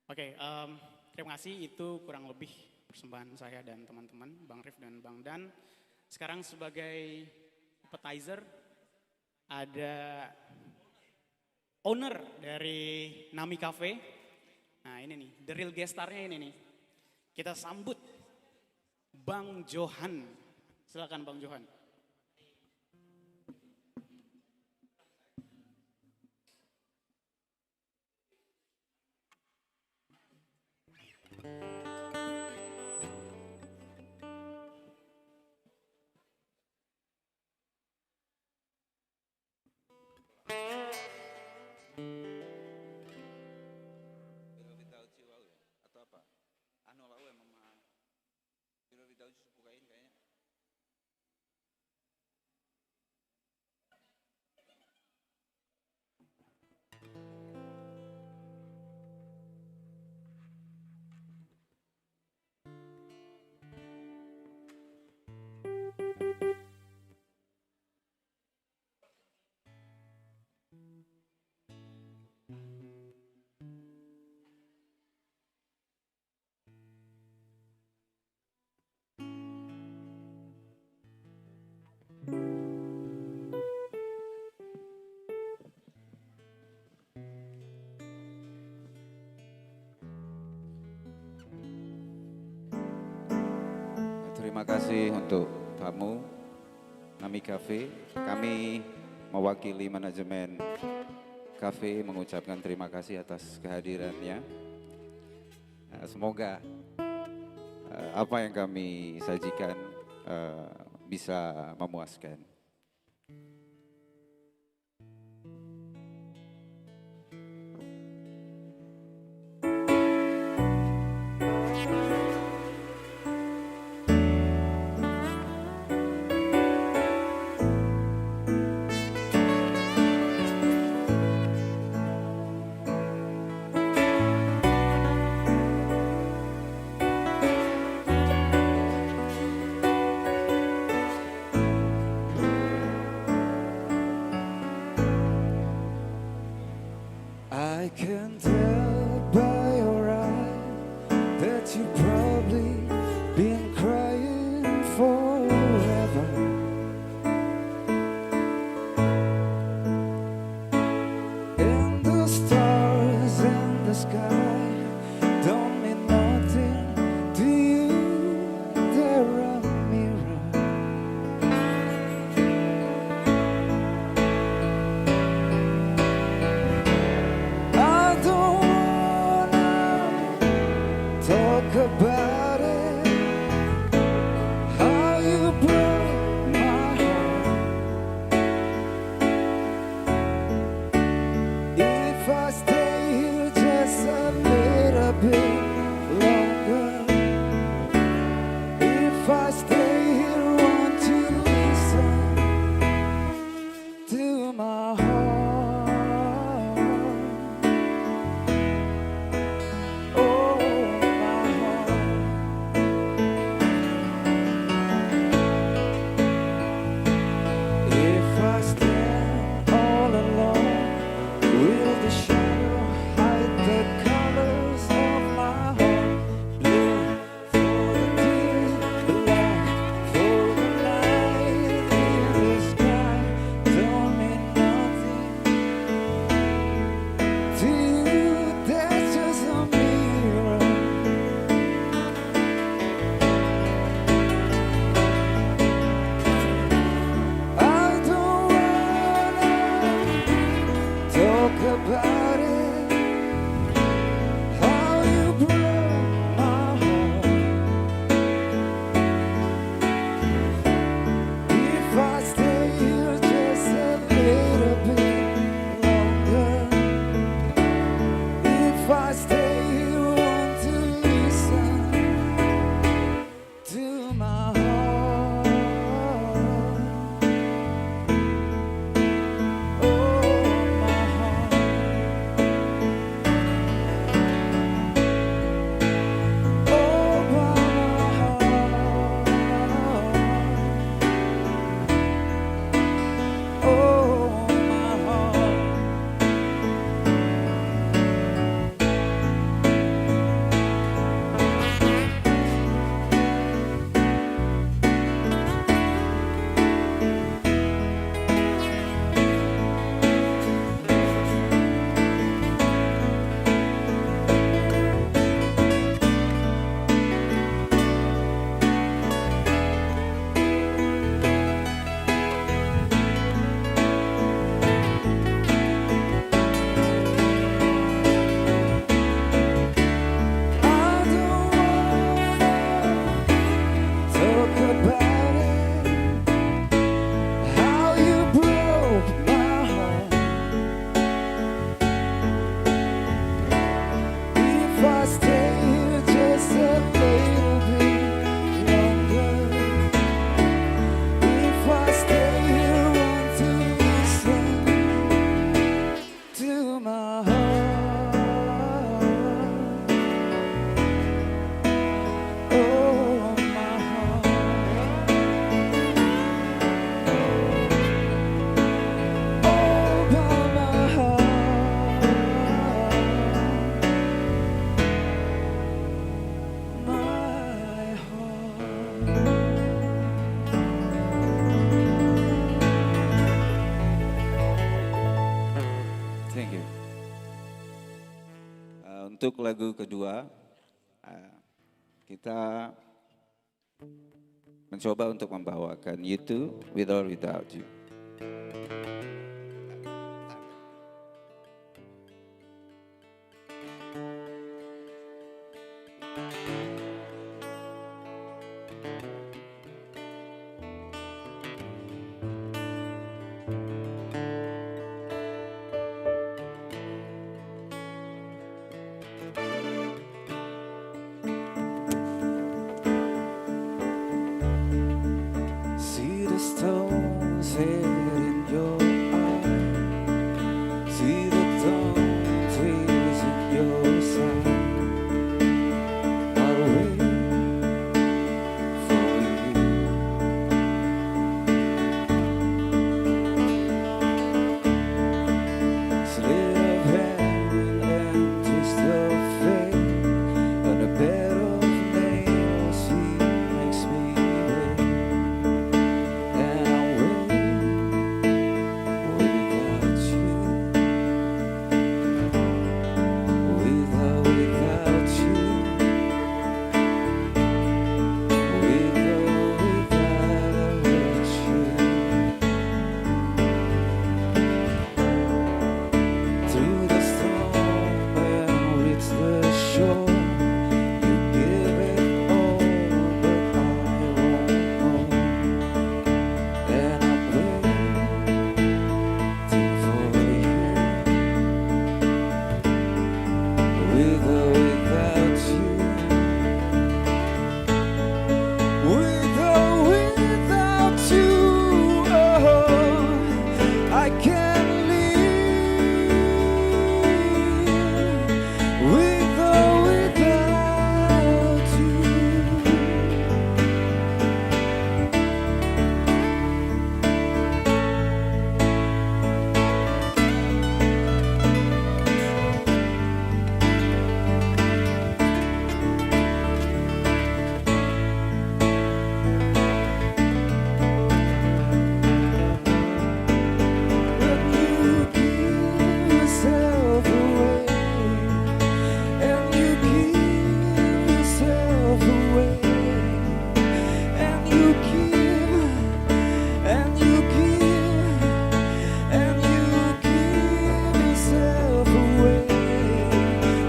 [SPEAKER 4] Oke, terima kasih. Itu kurang lebih persembahan saya dan teman-teman, Bang Rif dan Bang Dan. Sekarang sebagai appetizer, ada owner dari Nami Cafe. Nah ini nih, the real guest star-nya ini nih. Kita sambut Bang Johan. Silakan Bang Johan.
[SPEAKER 5] Terima kasih untuk tamu Nami Cafe. Kami mewakili manajemen Cafe mengucapkan terima kasih atas kehadirannya. Semoga apa yang kami sajikan bisa memuaskan.
[SPEAKER 6] I can tell by your eyes that you've probably been crying forever. And the stars in the sky don't mean nothing to you. They're a mirror. I don't wanna talk about it, how you broke my heart. If I stay here just a little bit longer, if I stay here, won't you listen to my heart? Oh, my heart. If I stand all alone, will the shadow hide the colors of my heart? Blue for the tears, black for the night in the sky. Don't mean nothing
[SPEAKER 5] Untuk lagu kedua, kita mencoba untuk membawakan You With or Without You.
[SPEAKER 6] See the stones here in your eye. See the dawn tears in your side. I'll wait for you. Slit of hand and twist of fate. On a bed of nails, he makes me wait. And I'm without you, without you, without you. Through the storm and reach the shore, you give it all, but I want more. And I'm waiting for you, with or without you, with or without you. Oh, I can't live with or without you. When you give yourself away, and you give yourself away, and you give, and you give, and you give yourself away,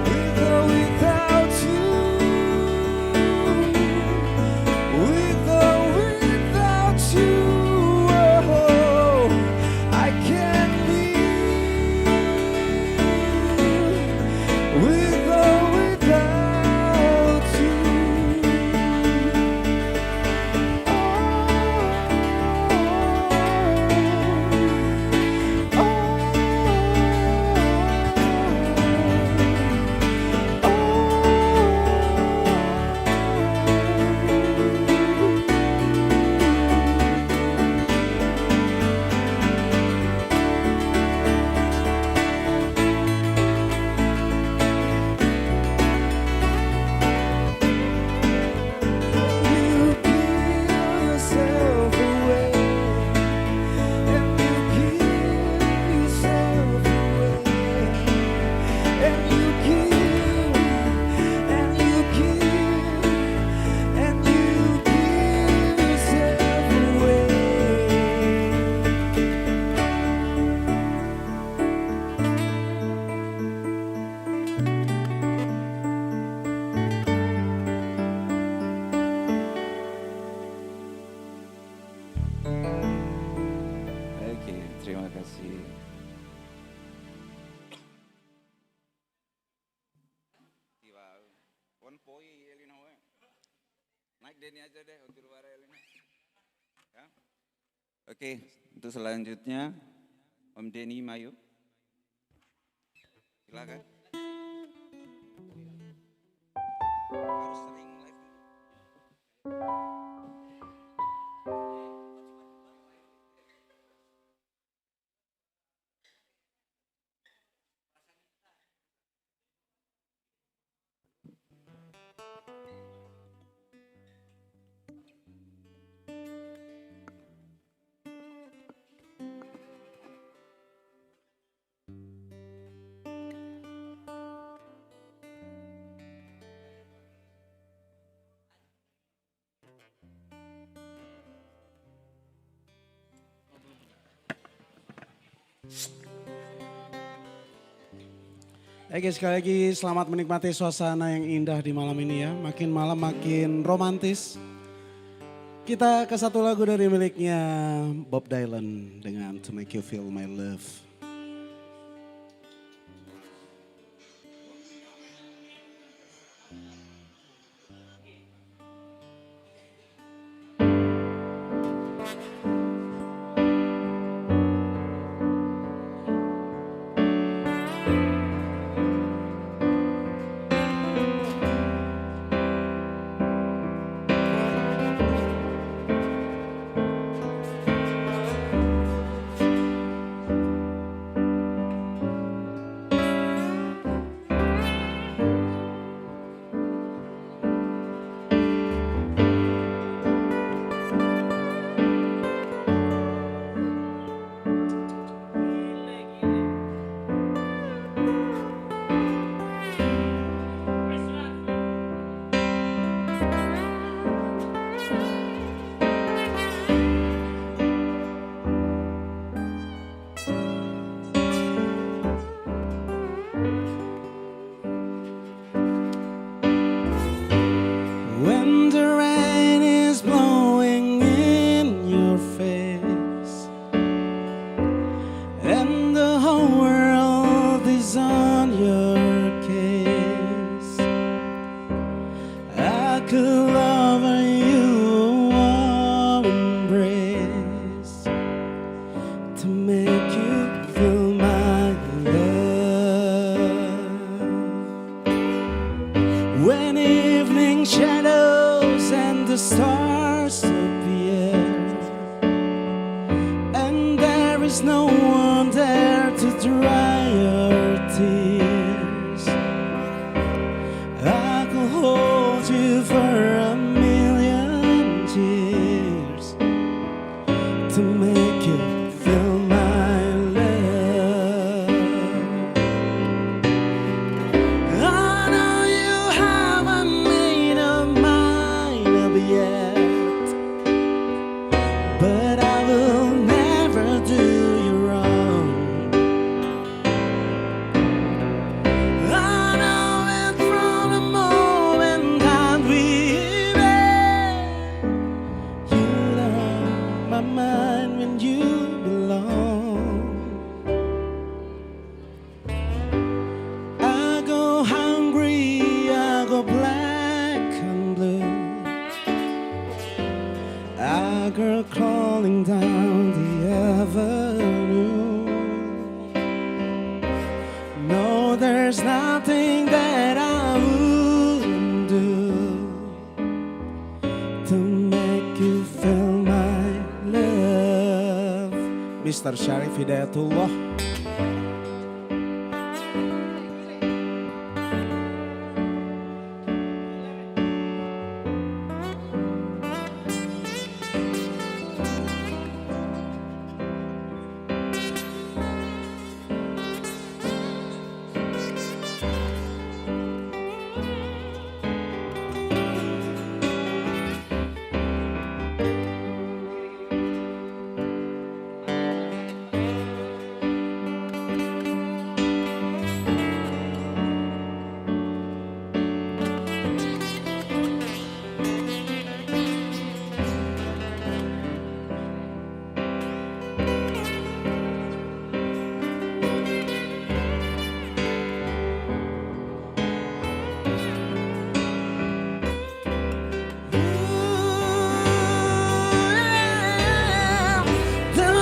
[SPEAKER 6] with or without you, with or without you. Oh, I can't live with or without you. You give yourself away, and you give yourself away, and you give, and you give, and you give yourself away.
[SPEAKER 5] Oke, terima kasih. Naik Denny aja deh untuk luar Elina. Ya. Oke, untuk selanjutnya Om Denny Mayu. Silakan. Harus sering live.
[SPEAKER 1] Oke, sekali lagi selamat menikmati suasana yang indah di malam ini ya. Makin malam makin romantis. Kita ke satu lagu dari miliknya Bob Dylan dengan To Make You Feel My Love. When the rain is blowing in your face and the whole world is on your case, I could offer you a warm embrace to make you feel my love. When evening shadows and the stars appear, and there is no one there to dry your tears, I could hold you for a million years to make you feel my love. I know you haven't made up mind up yet, but I will never do you wrong. I know it from the moment that we met. You know my mind when you belong. I go hungry, I go black and blue. I go crawling down the avenue. No, there's nothing that I wouldn't do to make you feel my love. Mr. Syarif Hidayatullah.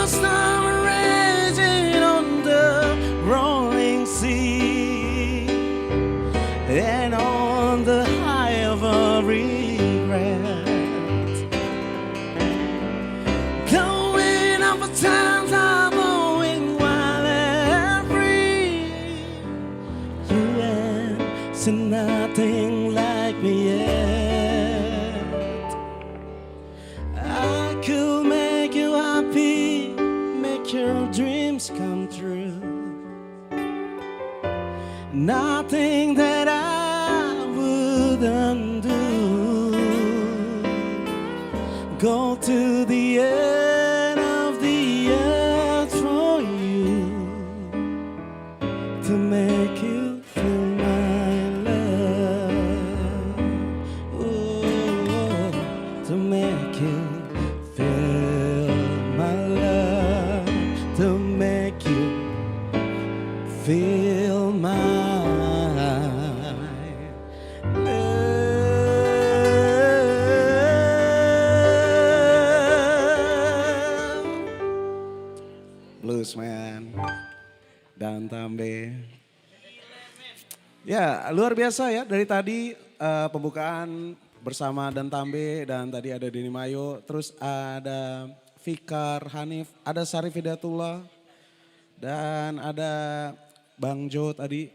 [SPEAKER 1] The storm raging on the rolling sea, and on the high of a regret, going up for times are blowing wild and free. You ain't seen nothing like me yet. I could make you happy, make your dreams come true. Nothing that I wouldn't do. Go to the end of the earth for you.
[SPEAKER 6] to make you feel my love. Oh, to make you feel my love. To make you feel my
[SPEAKER 1] Bluesman dan Tambe. Ya luar biasa ya dari tadi pembukaan bersama Dan Tambe dan tadi ada Denny Mayo, terus ada Fikar, Hanif, ada Syarif Hidayatullah dan ada Bang Jo tadi,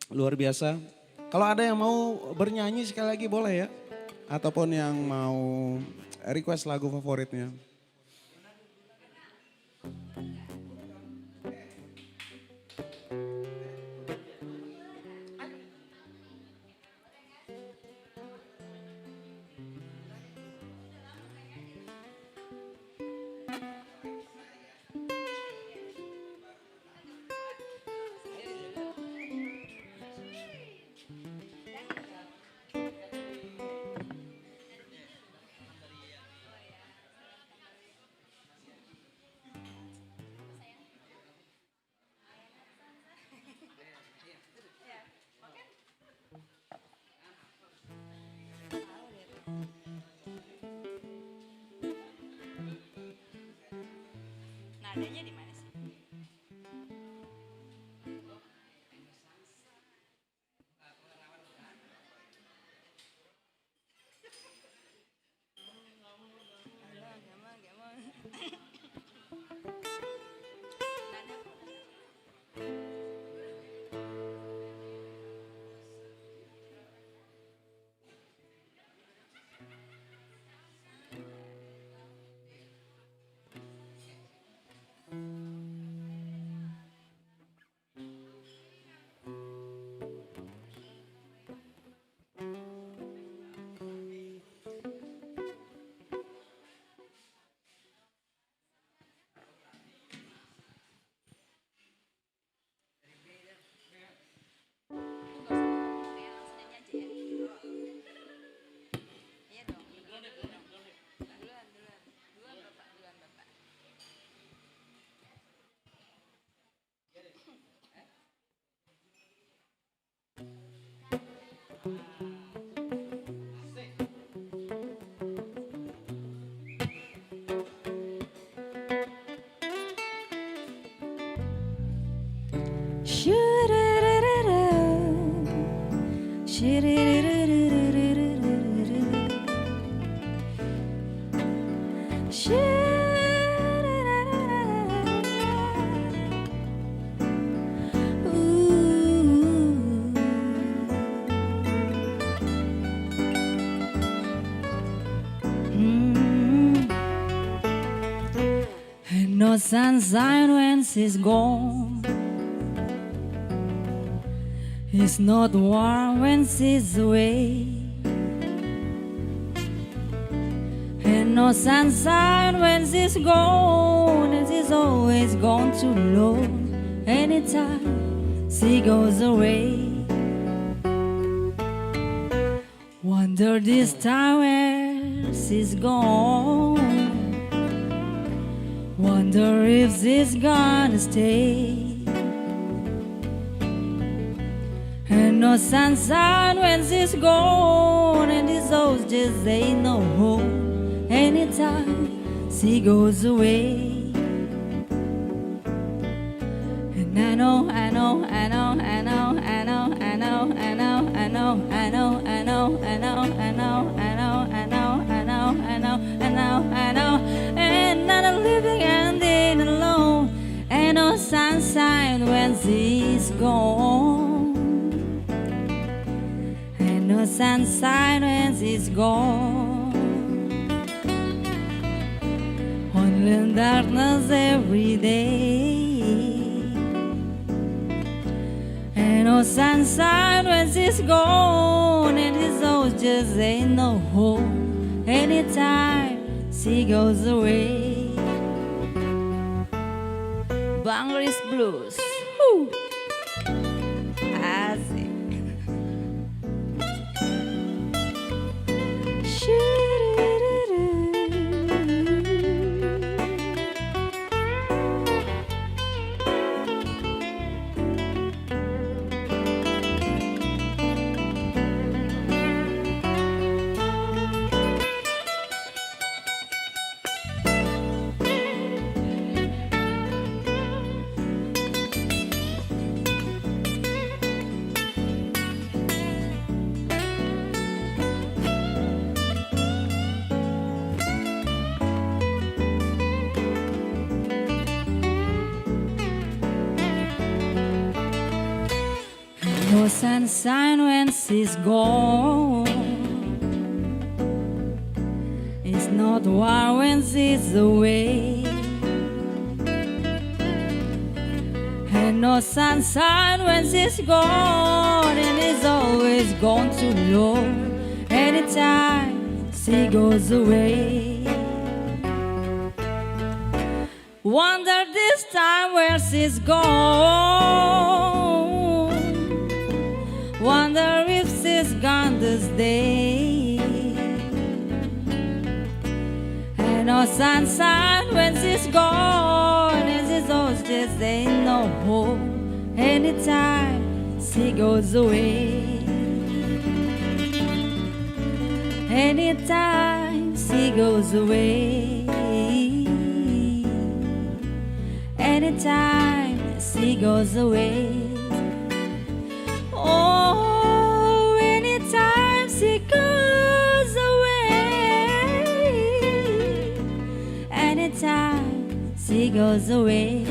[SPEAKER 1] luar biasa. Kalau ada yang mau bernyanyi sekali lagi boleh ya, ataupun yang mau request lagu favoritnya.
[SPEAKER 7] Nadanya di mana sih?
[SPEAKER 8] No sunshine when she's gone. It's not warm when she's away. And no sunshine when she's gone. And she's always gone too low. Anytime she goes away. Wonder this time where she's gone. Wonder if she's gonna stay. And no sunshine when she's gone. And this house just ain't no home. Anytime she goes away. And I know, I know, I know, I know, I know, I know, I know, I know, I know, I know, I know, I know, I know, I know, I know, I know, I know, I know, and I'm living and in alone, and no sunshine when she's gone, and no sunshine when she's gone, only darkness every day. And no sunshine when she's gone. And this house just ain't no home. Anytime she goes away. Bangladesh Blues. Woo. No sunshine when she's gone. It's not warm when she's away. And no sunshine when she's gone. And it's always gone too long. Anytime she goes away. Wonder this time where she's gone. Wonder if she's gone this day. And no sunshine when she's gone. And she's always just ain't no hope. Anytime she goes away. Anytime she goes away. Anytime she goes away. Oh, anytime she goes away. Anytime she goes away.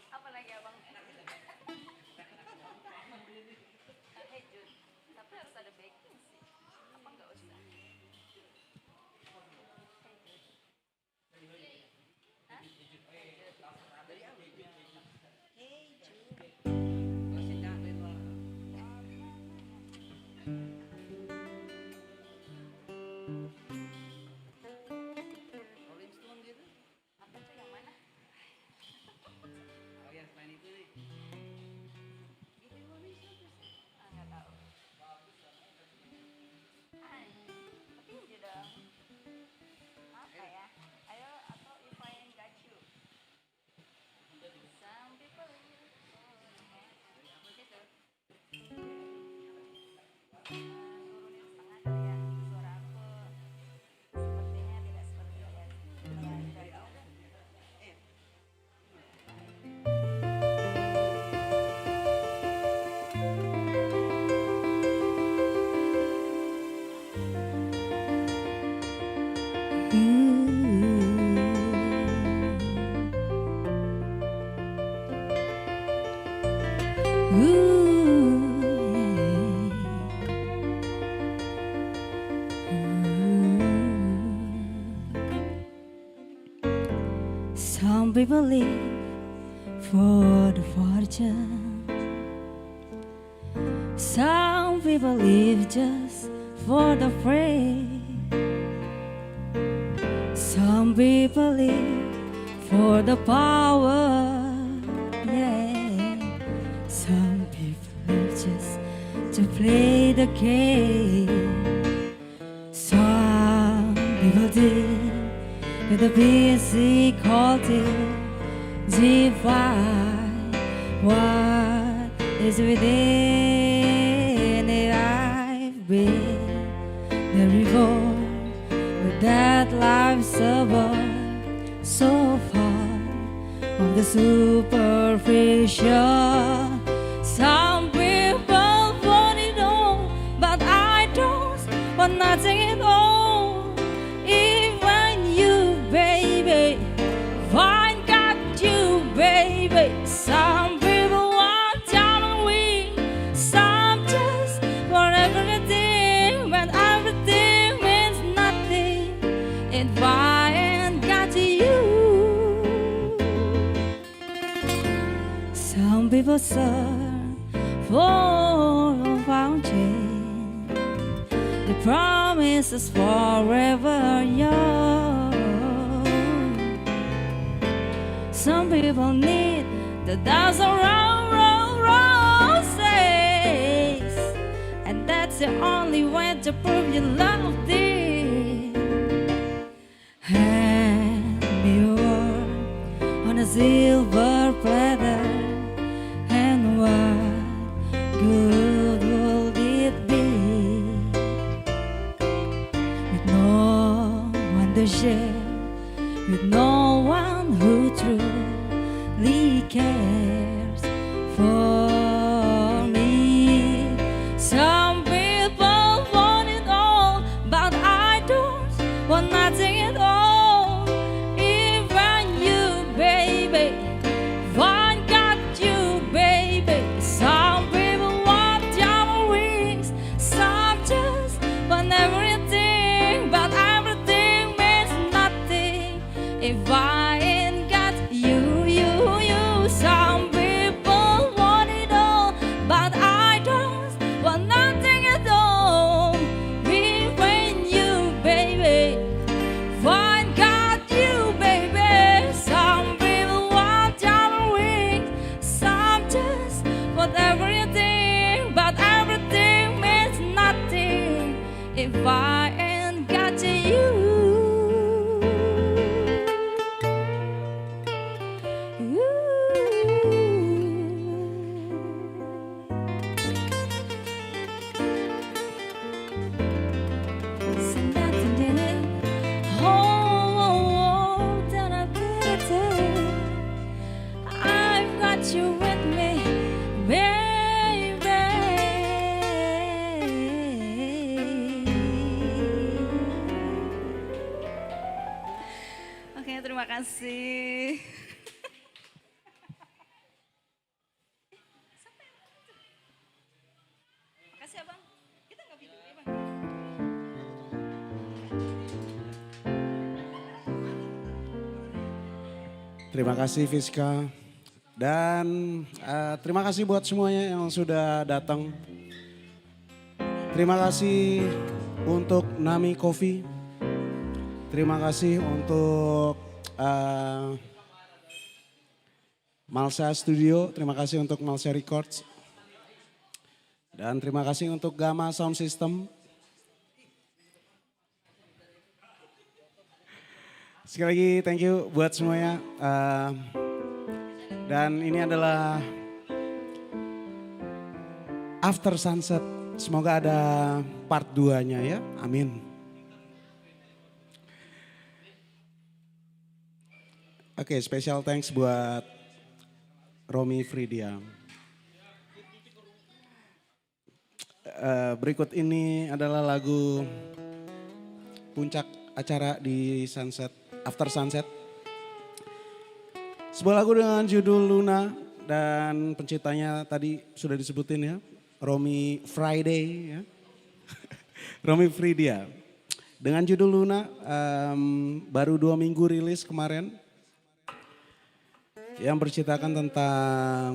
[SPEAKER 7] Apa lagi abang? Hey Jun, tapi harus ada backing sih. Apa nggak usah?
[SPEAKER 2] Rolling Stone gitu.
[SPEAKER 7] Apa tuh yang mana?
[SPEAKER 2] Oh ya, selain itu nih.
[SPEAKER 7] Ah, nggak tahu. Ah, petinju dong. Apa ya? Ayo atau If I Ain't Got You. Some people gitu. Turunin setengah kali ya. Suara aku sepertinya tidak seperti biasa. Dari awal.
[SPEAKER 8] Some people live for the fortune. Some people live just for the fame. Some people live for the power. Yeah. Some people live just to play the game. Some people did with the difficulty define what is within it. I've been the river with that life's above, so far from the superficial. Some people want it all, but I don't want nothing at all. Even you, baby, I got you, baby. Some people want down on we, some just want everything, but everything means nothing if I ain't got you. Some people search for a fountain. The promise is forever young. Some people need the dozen roses, and that's the only way to prove you love it. Hand me your on a silver platter, and what good will it be with no one to share, with no one who truly cares for me. Some people want it all, but I don't want nothing at all. Even you, baby, one got you, baby. Some people want diamond rings, some just want everything, but everything means nothing if I ain't got you, you, you. Some people want it all, but I don't want nothing at all. Me when you, baby, one got you, baby. Some people want diamond rings, some just want everything, but everything means nothing if I ain't got you. I've got you with me, baby. Oke, terima kasih. Makasih abang. Kita nggak video ya bang.
[SPEAKER 1] Terima kasih Fiska. Dan terima kasih buat semuanya yang sudah datang. Terima kasih untuk Nami Coffee. Terima kasih untuk Malsa Studio. Terima kasih untuk Malsa Records. Dan terima kasih untuk Gamma Sound System. Sekali lagi thank you buat semuanya. Dan ini adalah After Sunset. Semoga ada part 2-nya ya. Amin. Oke, special thanks buat Romi Fridia. Berikut ini adalah lagu puncak acara di Sunset, After Sunset. Sebuah lagu dengan judul Luna dan penciptanya tadi sudah disebutin ya, Romi Friday ya. Romi Fridia. Dengan judul Luna, baru 2 minggu rilis kemarin. Yang berceritakan tentang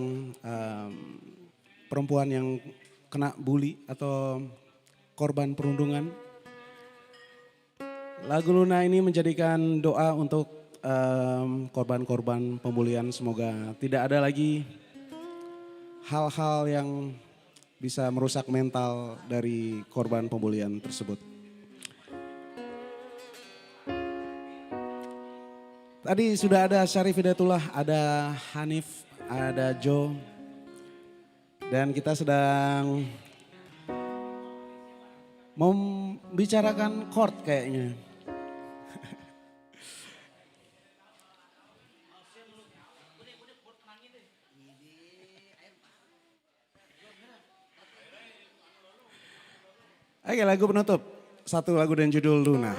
[SPEAKER 1] perempuan yang kena bully atau korban perundungan. Lagu Luna ini menjadikan doa untuk korban-korban pembulian, semoga tidak ada lagi hal-hal yang bisa merusak mental dari korban pembulian tersebut. Tadi sudah ada Syarif Hidayatullah, ada Hanif, ada Joe. Dan kita sedang membicarakan chord kayaknya. Oke, lagu penutup. Satu lagu dengan judul Luna.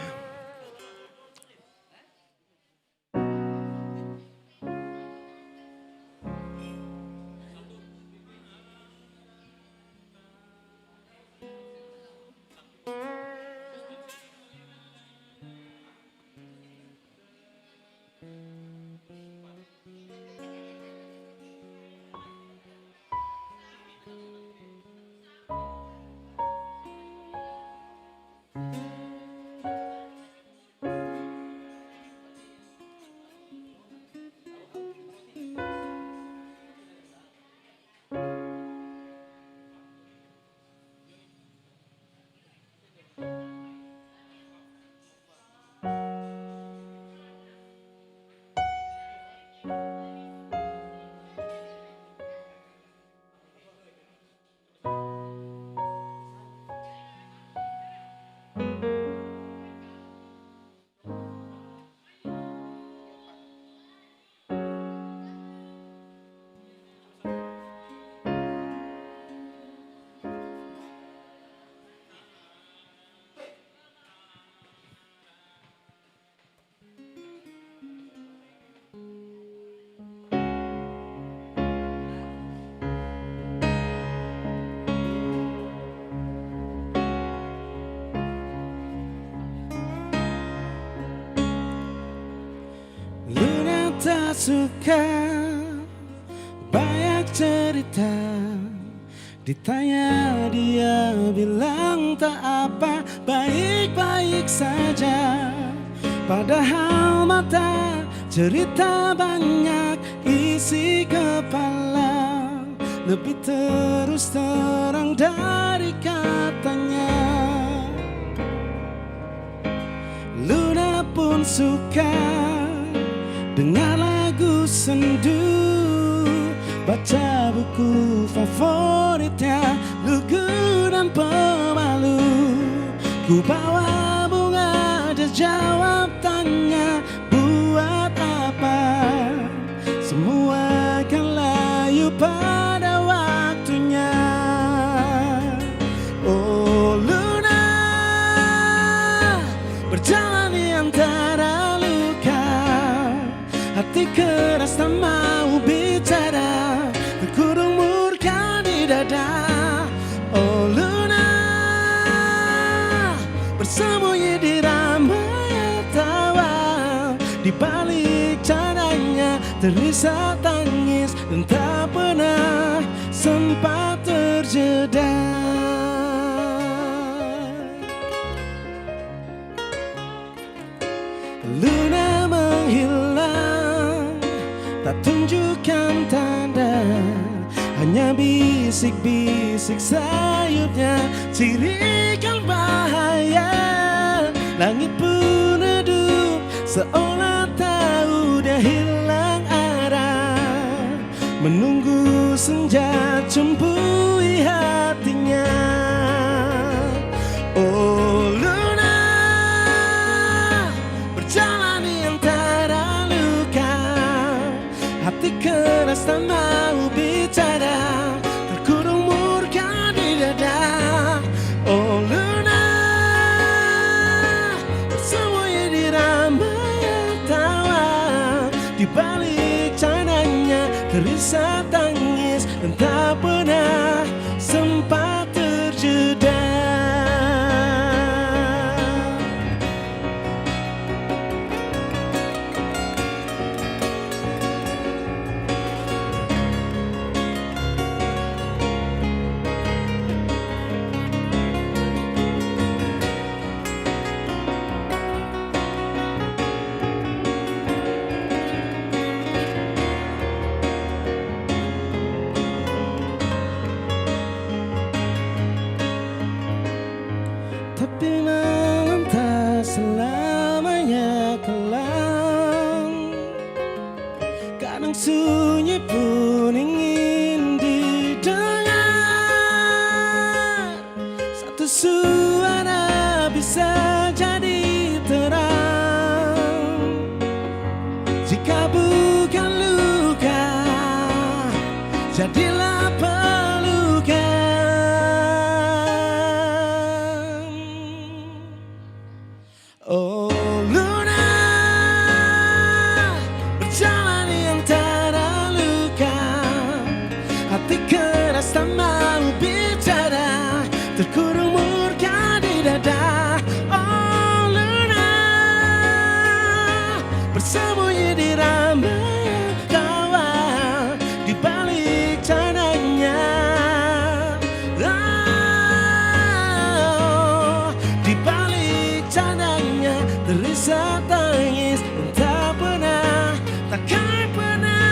[SPEAKER 3] tak suka banyak cerita. Ditanya dia bilang tak apa, baik-baik saja. Padahal mata cerita banyak isi kepala, lebih terus terang dari katanya. Luna pun suka dengar lagu sendu, baca buku favoritnya Lugu dan Pemalu. Ku bawa bunga, dia jawab tanya buat apa. Semua akan layu pada waktunya. Oh Luna, berjalan di antara luka, hati keras tak mau bicara, terkurung murka di dada. Oh Luna, bersembunyi di ramai tawa, di balik caranya terisak tangis dan tak pernah sempat terjeda. Luna menghilang, tak tunjukkan tanda, hanya bisik-bisik sayupnya cirikan bahaya. Langit pun redup seolah tahu dia hilang arah, menunggu senja cembui hatinya. Oh Luna, berjalan di antara luka, hati keras tak mau bicara, terkurung murka di dada. Oh Luna, bersembunyi di ramai tawa, di balik cananya terisak tangis dan tak pernah sempat terjeda. Tapi malam tak selamanya kelam, kadang sunyi pun ingin didengar. Satu suara bisa jadi terang, jika bukan luka jadilah pelukan. Oh Luna, berjalan di antara luka, hati keras tak mau bicara, terkurung murka di dada. Oh Luna, bersembunyi di ramai tawa, di balik cananya. Di balik cananya terisak tangis dan tak pernah, takkan pernah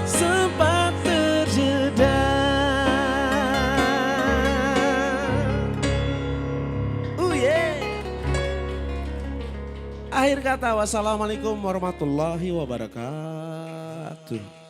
[SPEAKER 3] sempat terjeda. Yeah. Akhir kata, wassalamualaikum warahmatullahi wabarakatuh.